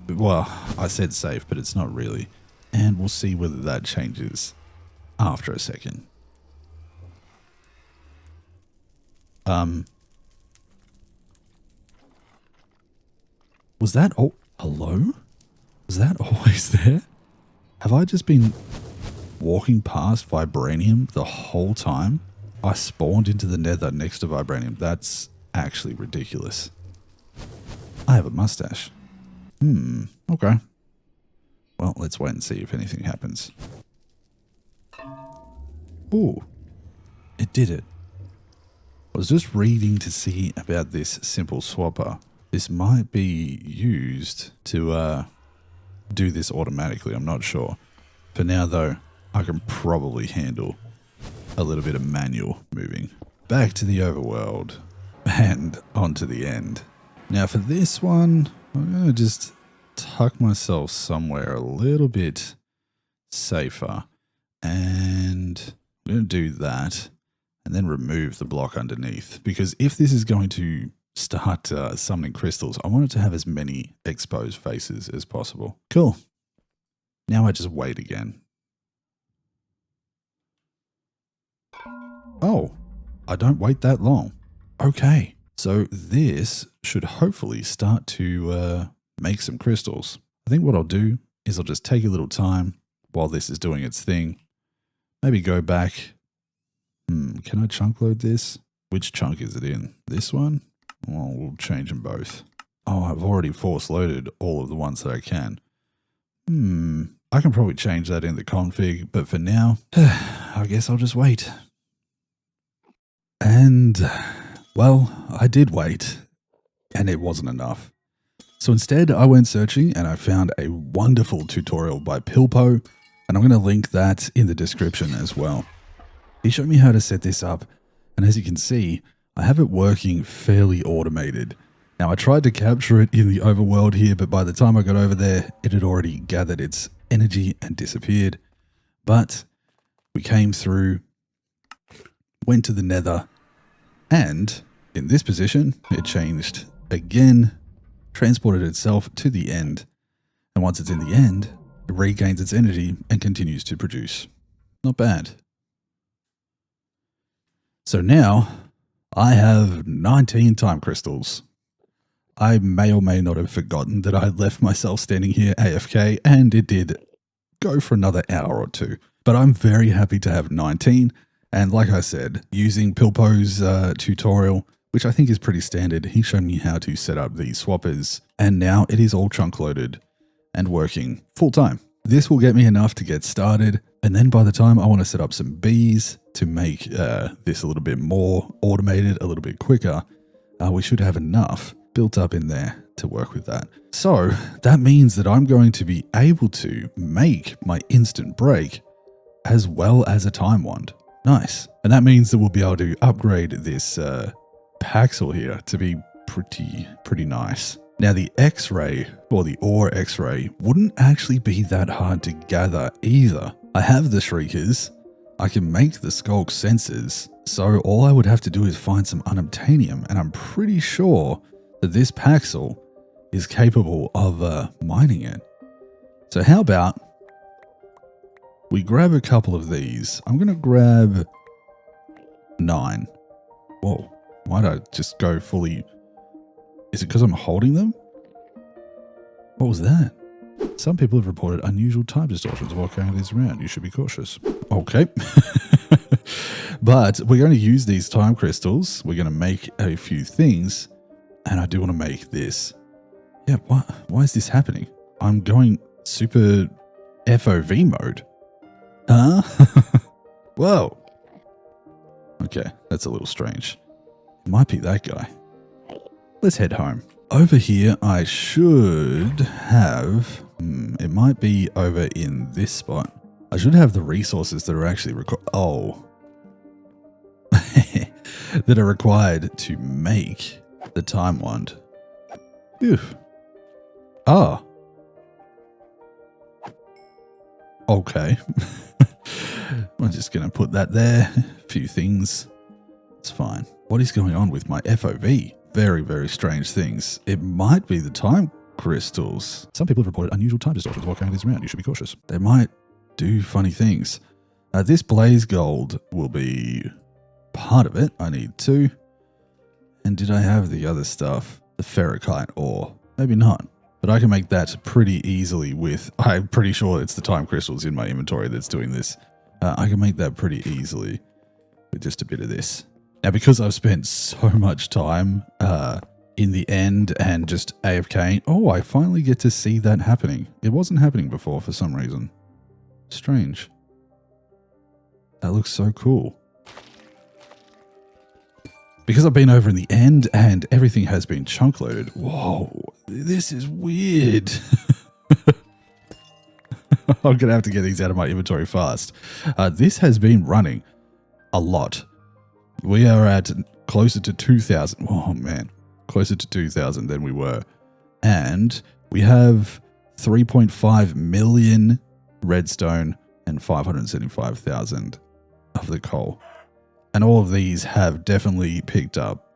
Well, I said safe, but it's not really. And we'll see whether that changes after a second. Was that... Oh, hello? Was that always there? Have I just been walking past vibranium the whole time? I spawned into the nether next to vibranium. That's actually ridiculous. I have a mustache. Okay. Well, let's wait and see if anything happens. Ooh, it did it. I was just reading to see about this simple swapper. This might be used to do this automatically. I'm not sure. For now, though, I can probably handle a little bit of manual moving. Back to the overworld and onto the end. Now for this one, I'm going to just tuck myself somewhere a little bit safer. And I'm going to do that and then remove the block underneath. Because if this is going to start summoning crystals, I want it to have as many exposed faces as possible. Cool. Now I just wait again. Oh, I don't wait that long. Okay, so this should hopefully start to make some crystals. I think what I'll do is I'll just take a little time while this is doing its thing. Maybe go back. Can I chunk load this? Which chunk is it in? This one? Well, we'll change them both. Oh, I've already force loaded all of the ones that I can. I can probably change that in the config, but for now, I guess I'll just wait. And, well, I did wait, and it wasn't enough. So instead, I went searching and I found a wonderful tutorial by PIlpoh, and I'm going to link that in the description as well. He showed me how to set this up, and as you can see, I have it working fairly automated. Now, I tried to capture it in the overworld here, but by the time I got over there, it had already gathered its energy and disappeared. But we came through, went to the nether, and in this position, it changed again, transported itself to the end. And once it's in the end, it regains its energy and continues to produce. Not bad. So now I have 19 time crystals. I may or may not have forgotten that I left myself standing here AFK, and it did go for another hour or two. But I'm very happy to have 19. And like I said, using PIlpoh's tutorial, which I think is pretty standard, he showed me how to set up these swappers, and now it is all chunk loaded and working full time. This will get me enough to get started, and then by the time I want to set up some bees to make this a little bit more automated, a little bit quicker, we should have enough built up in there to work with that. So that means that I'm going to be able to make my instant break as well as a time wand. Nice. And that means that we'll be able to upgrade this Paxel here to be pretty nice. Now the X-ray or the ore X-ray wouldn't actually be that hard to gather either. I have the shriekers, I can make the skulk sensors, so all I would have to do is find some unobtainium, and I'm pretty sure that this Paxel is capable of mining it. So how about we grab a couple of these? I'm going to grab 9. Whoa, why'd I just go fully... Is it because I'm holding them? What was that? Some people have reported unusual time distortions while carrying these around. You should be cautious. Okay. But we're going to use these time crystals. We're going to make a few things. And I do want to make this. Yeah, why is this happening? I'm going super FOV mode. Huh? Whoa. Okay, that's a little strange. It might be that guy. Let's head home. Over here, I should have... it might be over in this spot. I should have the resources that are actually that are required to make the time wand. Phew. Ah. Okay. I'm just going to put that there. A few things. It's fine. What is going on with my FOV? Very, very strange things. It might be the time crystals. Some people have reported unusual time distortions while carrying these around. You should be cautious. They might do funny things. This blaze gold will be part of it. I need 2. And did I have the other stuff? The ferrokite ore. Maybe not. But I can make that pretty easily with... I'm pretty sure it's the time crystals in my inventory that's doing this. I can make that pretty easily with just a bit of this. Now, because I've spent so much time in the end and just AFK, I finally get to see that happening. It wasn't happening before for some reason. Strange. That looks so cool. Because I've been over in the end and everything has been chunk loaded. Whoa, this is weird. I'm going to have to get these out of my inventory fast. This has been running a lot. We are at closer to 2,000. Oh, man. Closer to 2,000 than we were. And we have 3.5 million redstone and 575,000 of the coal. And all of these have definitely picked up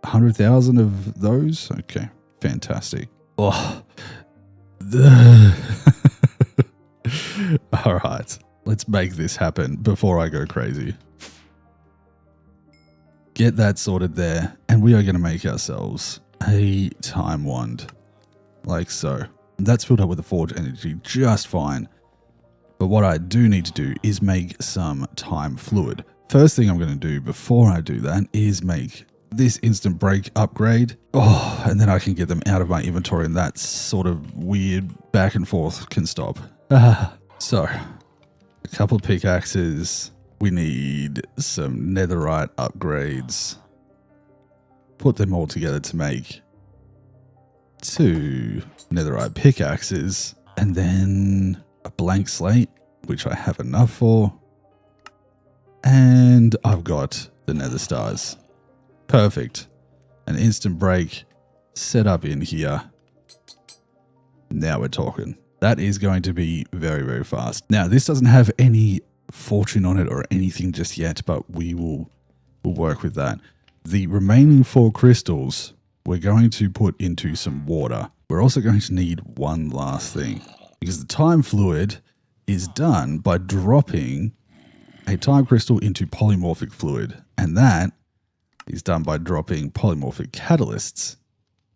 100,000 of those. Okay, fantastic. Oh. All right, let's make this happen before I go crazy. Get that sorted there, and we are going to make ourselves a time wand, like so. That's filled up with the forge energy just fine. But what I do need to do is make some time fluid. First thing I'm going to do before I do that is make this instant break upgrade. And then I can get them out of my inventory, and that sort of weird back and forth can stop. So, a couple of pickaxes. We need some netherite upgrades. Put them all together to make 2 netherite pickaxes. And then a blank slate, which I have enough for. And I've got the nether stars. Perfect. An instant break set up in here. Now we're talking. That is going to be very, very fast. Now, this doesn't have any fortune on it or anything just yet, but we'll work with that. The remaining 4 crystals, we're going to put into some water. We're also going to need one last thing, because the time fluid is done by dropping a time crystal into polymorphic fluid, and that is done by dropping polymorphic catalysts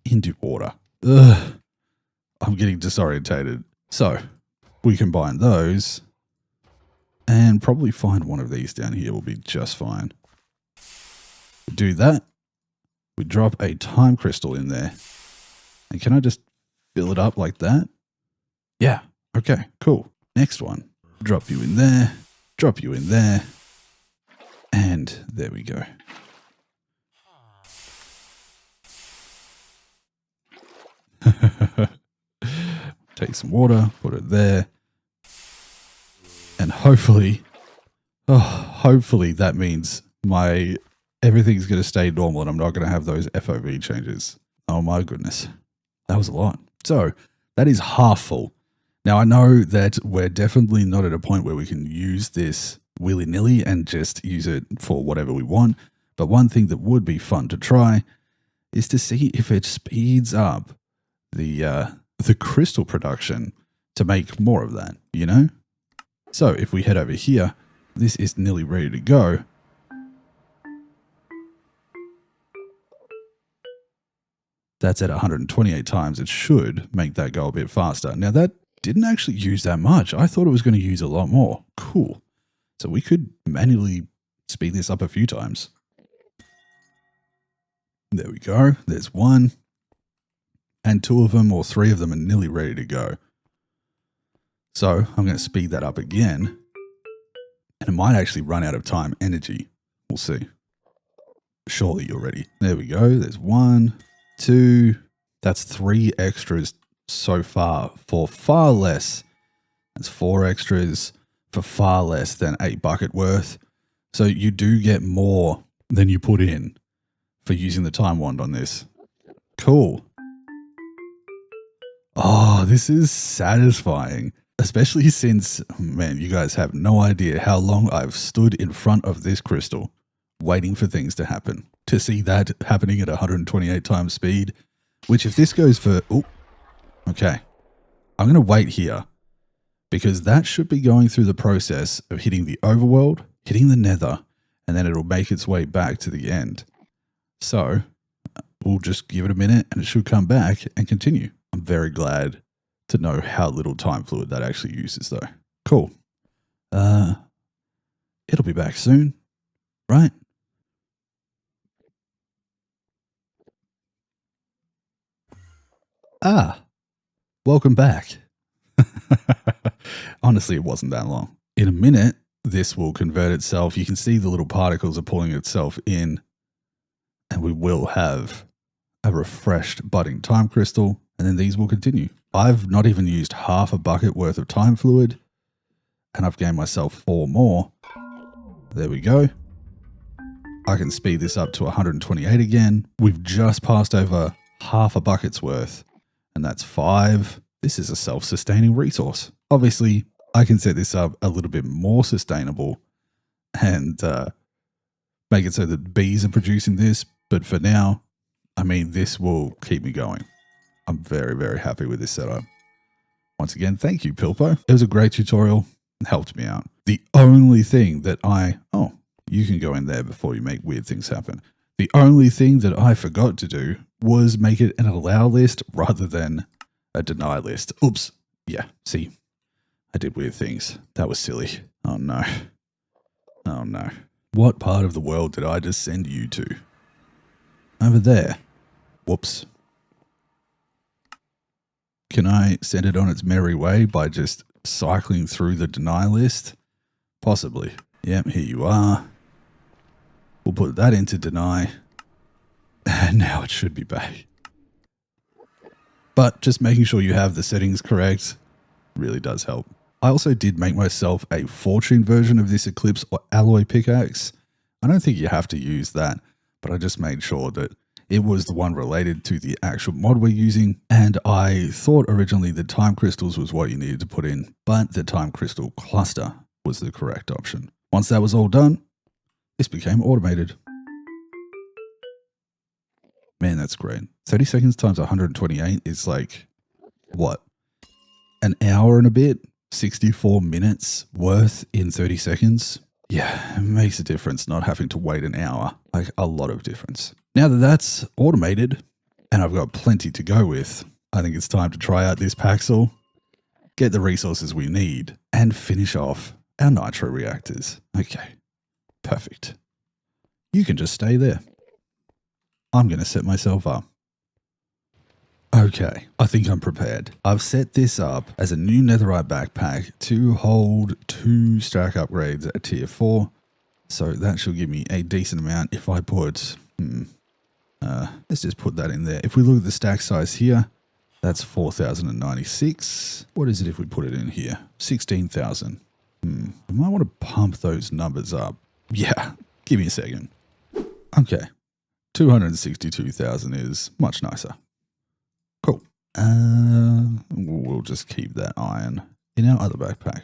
into water. Ugh, I'm getting disorientated. So we combine those and probably find one of these down here will be just fine. We do that. We drop a time crystal in there. And can I just fill it up like that? Yeah. Okay, cool. Next one. Drop you in there. Drop you in there. And there we go. Take some water, put it there. And hopefully that means everything's going to stay normal and I'm not going to have those FOV changes. Oh my goodness. That was a lot. So that is half full. Now I know that we're definitely not at a point where we can use this willy-nilly and just use it for whatever we want. But one thing that would be fun to try is to see if it speeds up the crystal production to make more of that, you know? So if we head over here, this is nearly ready to go. That's at 128 times. It should make that go a bit faster. Now that didn't actually use that much. I thought it was going to use a lot more. Cool. So we could manually speed this up a few times. There we go. There's one. And 2 of them or 3 of them are nearly ready to go. So I'm going to speed that up again. And it might actually run out of time energy. We'll see. Surely you're ready. There we go. There's 1, 2. That's 3 extras so far for far less. That's 4 extras for far less than 8 bucket worth. So you do get more than you put in for using the time wand on this. Cool. Oh, this is satisfying. Especially since, man, you guys have no idea how long I've stood in front of this crystal waiting for things to happen. To see that happening at 128 times speed, which if this goes for, oh, okay, I'm going to wait here because that should be going through the process of hitting the overworld, hitting the nether, and then it'll make its way back to the end. So we'll just give it a minute and it should come back and continue. I'm very glad to know how little time fluid that actually uses though. Cool. It'll be back soon, right? Ah, welcome back. Honestly, it wasn't that long. In a minute, this will convert itself. You can see the little particles are pulling itself in, and we will have a refreshed budding time crystal, and then these will continue. I've not even used half a bucket worth of time fluid, and I've gained myself 4 more. There we go. I can speed this up to 128 again. We've just passed over half a bucket's worth, and that's 5. This is a self-sustaining resource. Obviously, I can set this up a little bit more sustainable and make it so that bees are producing this. But for now, I mean, this will keep me going. I'm very, very happy with this setup. Once again, thank you, PIlpoh. It was a great tutorial. It helped me out. The only thing that you can go in there before you make weird things happen. The only thing that I forgot to do was make it an allow list rather than a deny list. Oops. Yeah, see, I did weird things. That was silly. Oh no. Oh no. What part of the world did I just send you to? Over there. Whoops. Can I send it on its merry way by just cycling through the deny list? Possibly. Yep, here you are. We'll put that into deny. And now it should be back. But just making sure you have the settings correct really does help. I also did make myself a fortune version of this eclipse or alloy pickaxe. I don't think you have to use that, but I just made sure that it was the one related to the actual mod we're using. And I thought originally the time crystals was what you needed to put in, but the time crystal cluster was the correct option. Once that was all done, this became automated. Man, that's great. 30 seconds times 128 is like, what? An hour and a bit? 64 minutes worth in 30 seconds? Yeah, it makes a difference not having to wait an hour. Like a lot of difference. Now that that's automated and I've got plenty to go with, I think it's time to try out this Paxel, get the resources we need, and finish off our Nitro Reactors. Okay, perfect. You can just stay there. I'm going to set myself up. Okay, I think I'm prepared. I've set this up as a new netherite backpack to hold 2 stack upgrades at tier 4. So that should give me a decent amount. If I put, let's just put that in there. If we look at the stack size here, that's 4,096. What is it if we put it in here? 16,000. I might want to pump those numbers up. Yeah, give me a second. Okay, 262,000 is much nicer. Cool. We'll just keep that iron in our other backpack.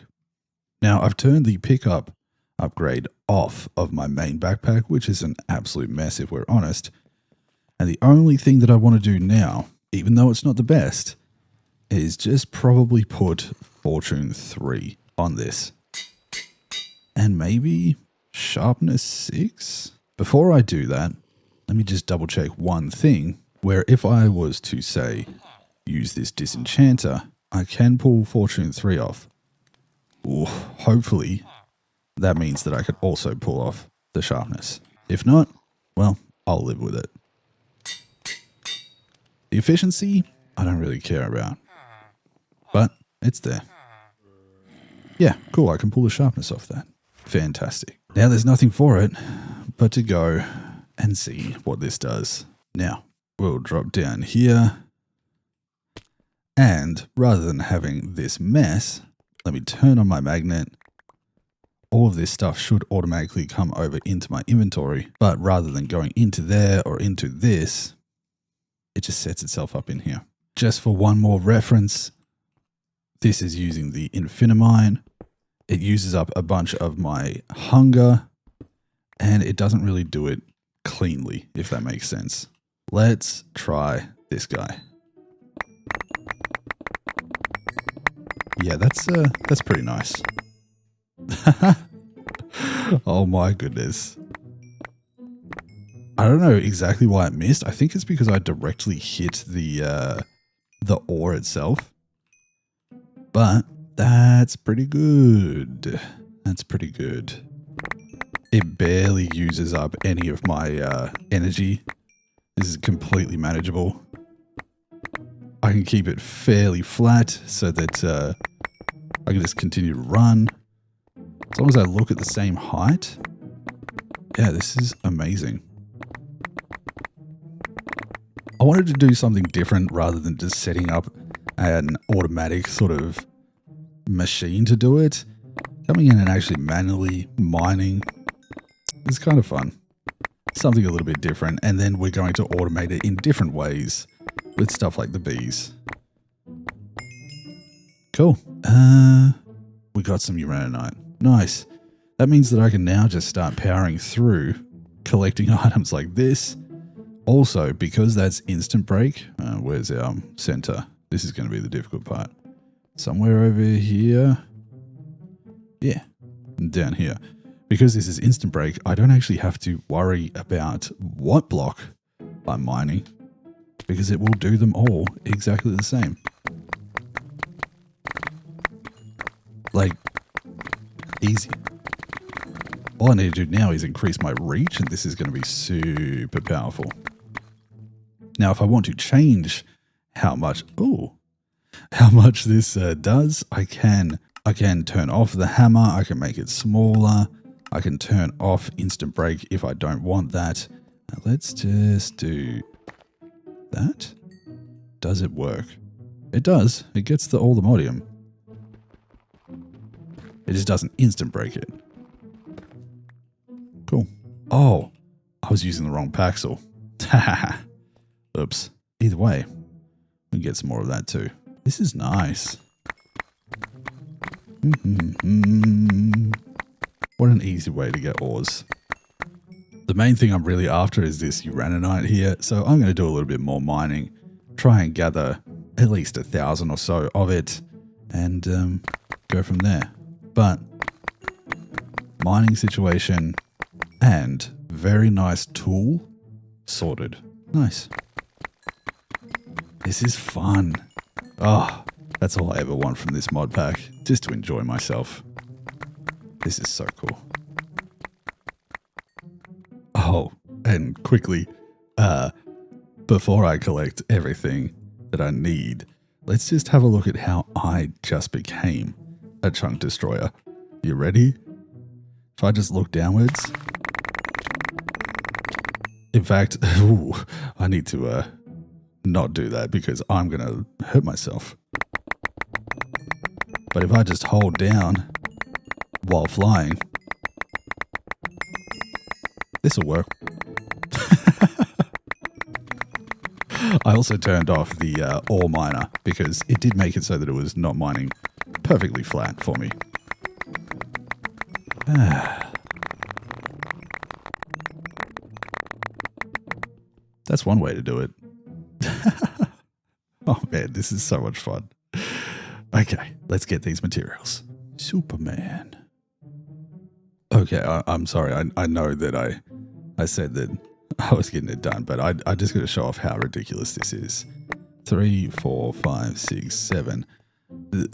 Now I've turned the pickup upgrade off of my main backpack, which is an absolute mess if we're honest. And the only thing that I want to do now, even though it's not the best, is just probably put Fortune 3 on this. And maybe Sharpness 6? Before I do that, let me just double check one thing, where if I was to say, use this disenchanter, I can pull Fortune 3 off. Ooh, hopefully that means that I could also pull off the sharpness. If not, well, I'll live with it. The efficiency, I don't really care about, but it's there. Yeah, cool, I can pull the sharpness off that. Fantastic. Now there's nothing for it but to go and see what this does. Now we'll drop down here, and rather than having this mess, let me turn on my magnet. All of this stuff should automatically come over into my inventory, but rather than going into there or into this, it just sets itself up in here. Just for one more reference, this is using the Infinimine. It uses up a bunch of my hunger, and it doesn't really do it cleanly, if that makes sense. Let's try this guy. Yeah, that's pretty nice. Oh my goodness. I don't know exactly why it missed. I think it's because I directly hit the ore itself. But that's pretty good. That's pretty good. It barely uses up any of my energy. This is completely manageable. I can keep it fairly flat so that I can just continue to run. As long as I look at the same height. Yeah, this is amazing. I wanted to do something different rather than just setting up an automatic sort of machine to do it. Coming in and actually manually mining is kind of fun. Something a little bit different. And then we're going to automate it in different ways with stuff like the bees. Cool. We got some uraninite. Nice. That means that I can now just start powering through collecting items like this. Also, because that's instant break, where's our center? This is going to be the difficult part. Somewhere over here. Yeah, down here. Because this is instant break, I don't actually have to worry about what block I'm mining, because it will do them all exactly the same. Like, easy. All I need to do now is increase my reach, and this is going to be super powerful. Now, if I want to change how much this does, I can turn off the hammer. I can make it smaller. I can turn off instant break if I don't want that. Now, let's just do that. Does it work? It does. It gets all the modium. It just doesn't instant break it. Cool. Oh, I was using the wrong Paxel. Oops. Either way, we can get some more of that too. This is nice. What an easy way to get ores. The main thing I'm really after is this uraninite here, so I'm going to do a little bit more mining, try and gather at least 1,000 or so of it, and go from there. But mining situation and very nice tool sorted. Nice. This is fun. Oh, that's all I ever want from this mod pack, just to enjoy myself. This is so cool. Oh, and quickly, before I collect everything that I need, let's just have a look at how I just became a chunk destroyer. You ready? If I just look downwards. In fact, I need to not do that because I'm going to hurt myself. But if I just hold down while flying, this will work. I also turned off the ore miner because it did make it so that it was not mining perfectly flat for me. That's one way to do it. Oh man, this is so much fun. Okay, let's get these materials. Superman. Okay, I'm sorry. I know that I said that I was getting it done, but I just got to show off how ridiculous this is. 3, 4, 5, 6, 7.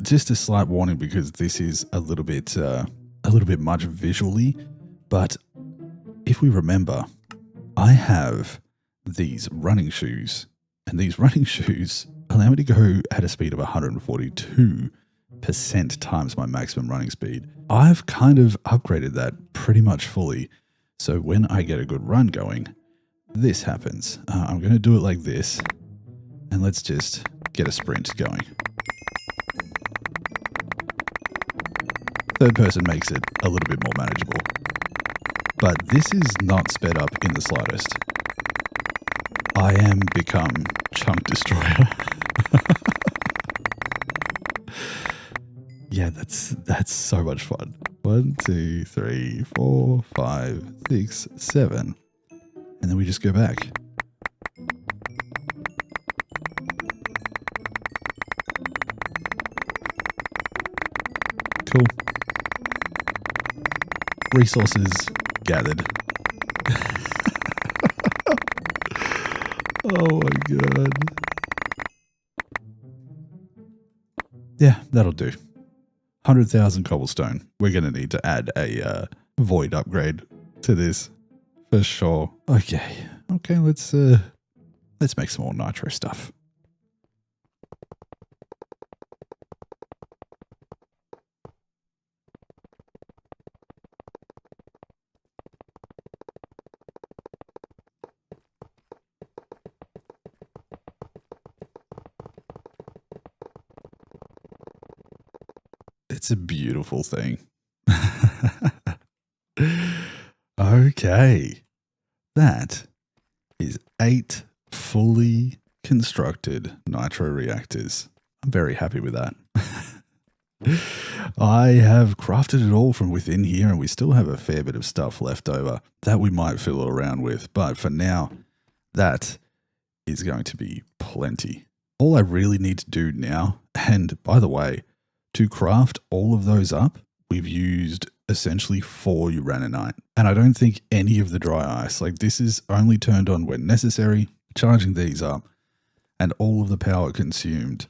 Just a slight warning because this is a little bit much visually, but if we remember, I have these running shoes, and these running shoes allow me to go at a speed of 142 percent times my maximum running speed. I've kind of upgraded that pretty much fully. So when I get a good run going, this happens. I'm going to do it like this. And let's just get a sprint going. Third person makes it a little bit more manageable. But this is not sped up in the slightest. I am become Chunk Destroyer. Yeah, that's so much fun. 1, 2, 3, 4, 5, 6, 7. And then we just go back. Cool. Resources gathered. Oh my god. Yeah, that'll do. 100,000 cobblestone. We're going to need to add a void upgrade to this for sure. Okay, let's make some more nitro stuff. It's a beautiful thing. Okay. That is 8 fully constructed nitro reactors. I'm very happy with that. I have crafted it all from within here, and we still have a fair bit of stuff left over that we might fiddle around with. But for now, that is going to be plenty. All I really need to do now, and by the way, to craft all of those up, we've used essentially 4 uraninite. And I don't think any of the dry ice, like this is only turned on when necessary, charging these up, and all of the power consumed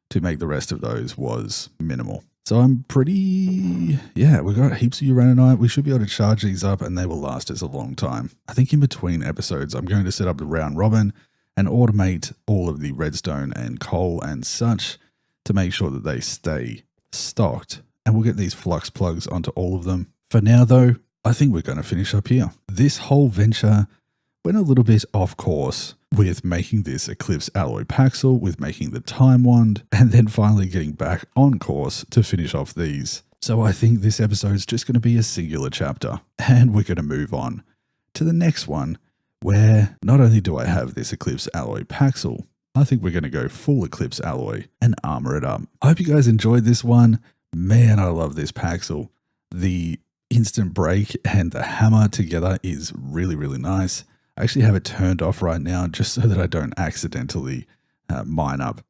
to make the rest of those was minimal. So I'm pretty, yeah, we've got heaps of uraninite. We should be able to charge these up and they will last us a long time. I think in between episodes, I'm going to set up the round robin and automate all of the redstone and coal and such to make sure that they stay stocked, and we'll get these flux plugs onto all of them. For now though, I think we're going to finish up here. This whole venture went a little bit off course with making this Eclipse alloy paxel, with making the time wand, and then finally getting back on course to finish off these. So I think this episode is just going to be a singular chapter, and we're going to move on to the next one, where not only do I have this Eclipse alloy paxel, I think we're going to go full Eclipse alloy and armor it up. I hope you guys enjoyed this one. Man, I love this paxel. The instant break and the hammer together is really, really nice. I actually have it turned off right now just so that I don't accidentally mine up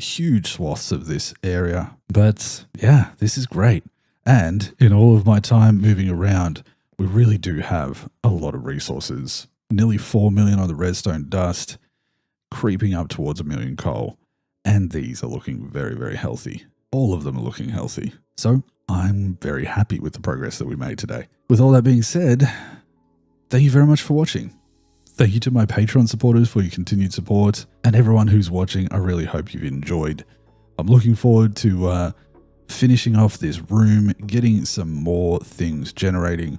huge swaths of this area. But yeah, this is great. And in all of my time moving around, we really do have a lot of resources. Nearly 4 million on the redstone dust, creeping up towards 1 million coal. And these are looking very, very healthy. All of them are looking healthy. So I'm very happy with the progress that we made today. With all that being said, thank you very much for watching. Thank you to my Patreon supporters for your continued support, and everyone who's watching. I really hope you've enjoyed. I'm looking forward to finishing off this room, getting some more things generating.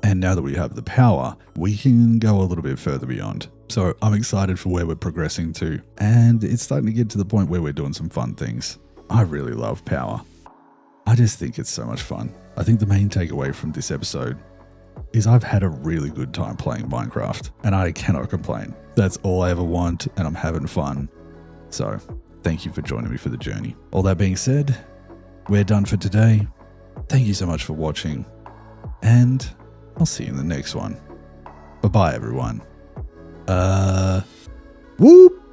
And now that we have the power, we can go a little bit further beyond. So I'm excited for where we're progressing to, and it's starting to get to the point where we're doing some fun things. I really love power. I just think it's so much fun. I think the main takeaway from this episode is I've had a really good time playing Minecraft, and I cannot complain. That's all I ever want, and I'm having fun. So thank you for joining me for the journey. All that being said, we're done for today. Thank you so much for watching, and I'll see you in the next one. Bye-bye, everyone. Whoop!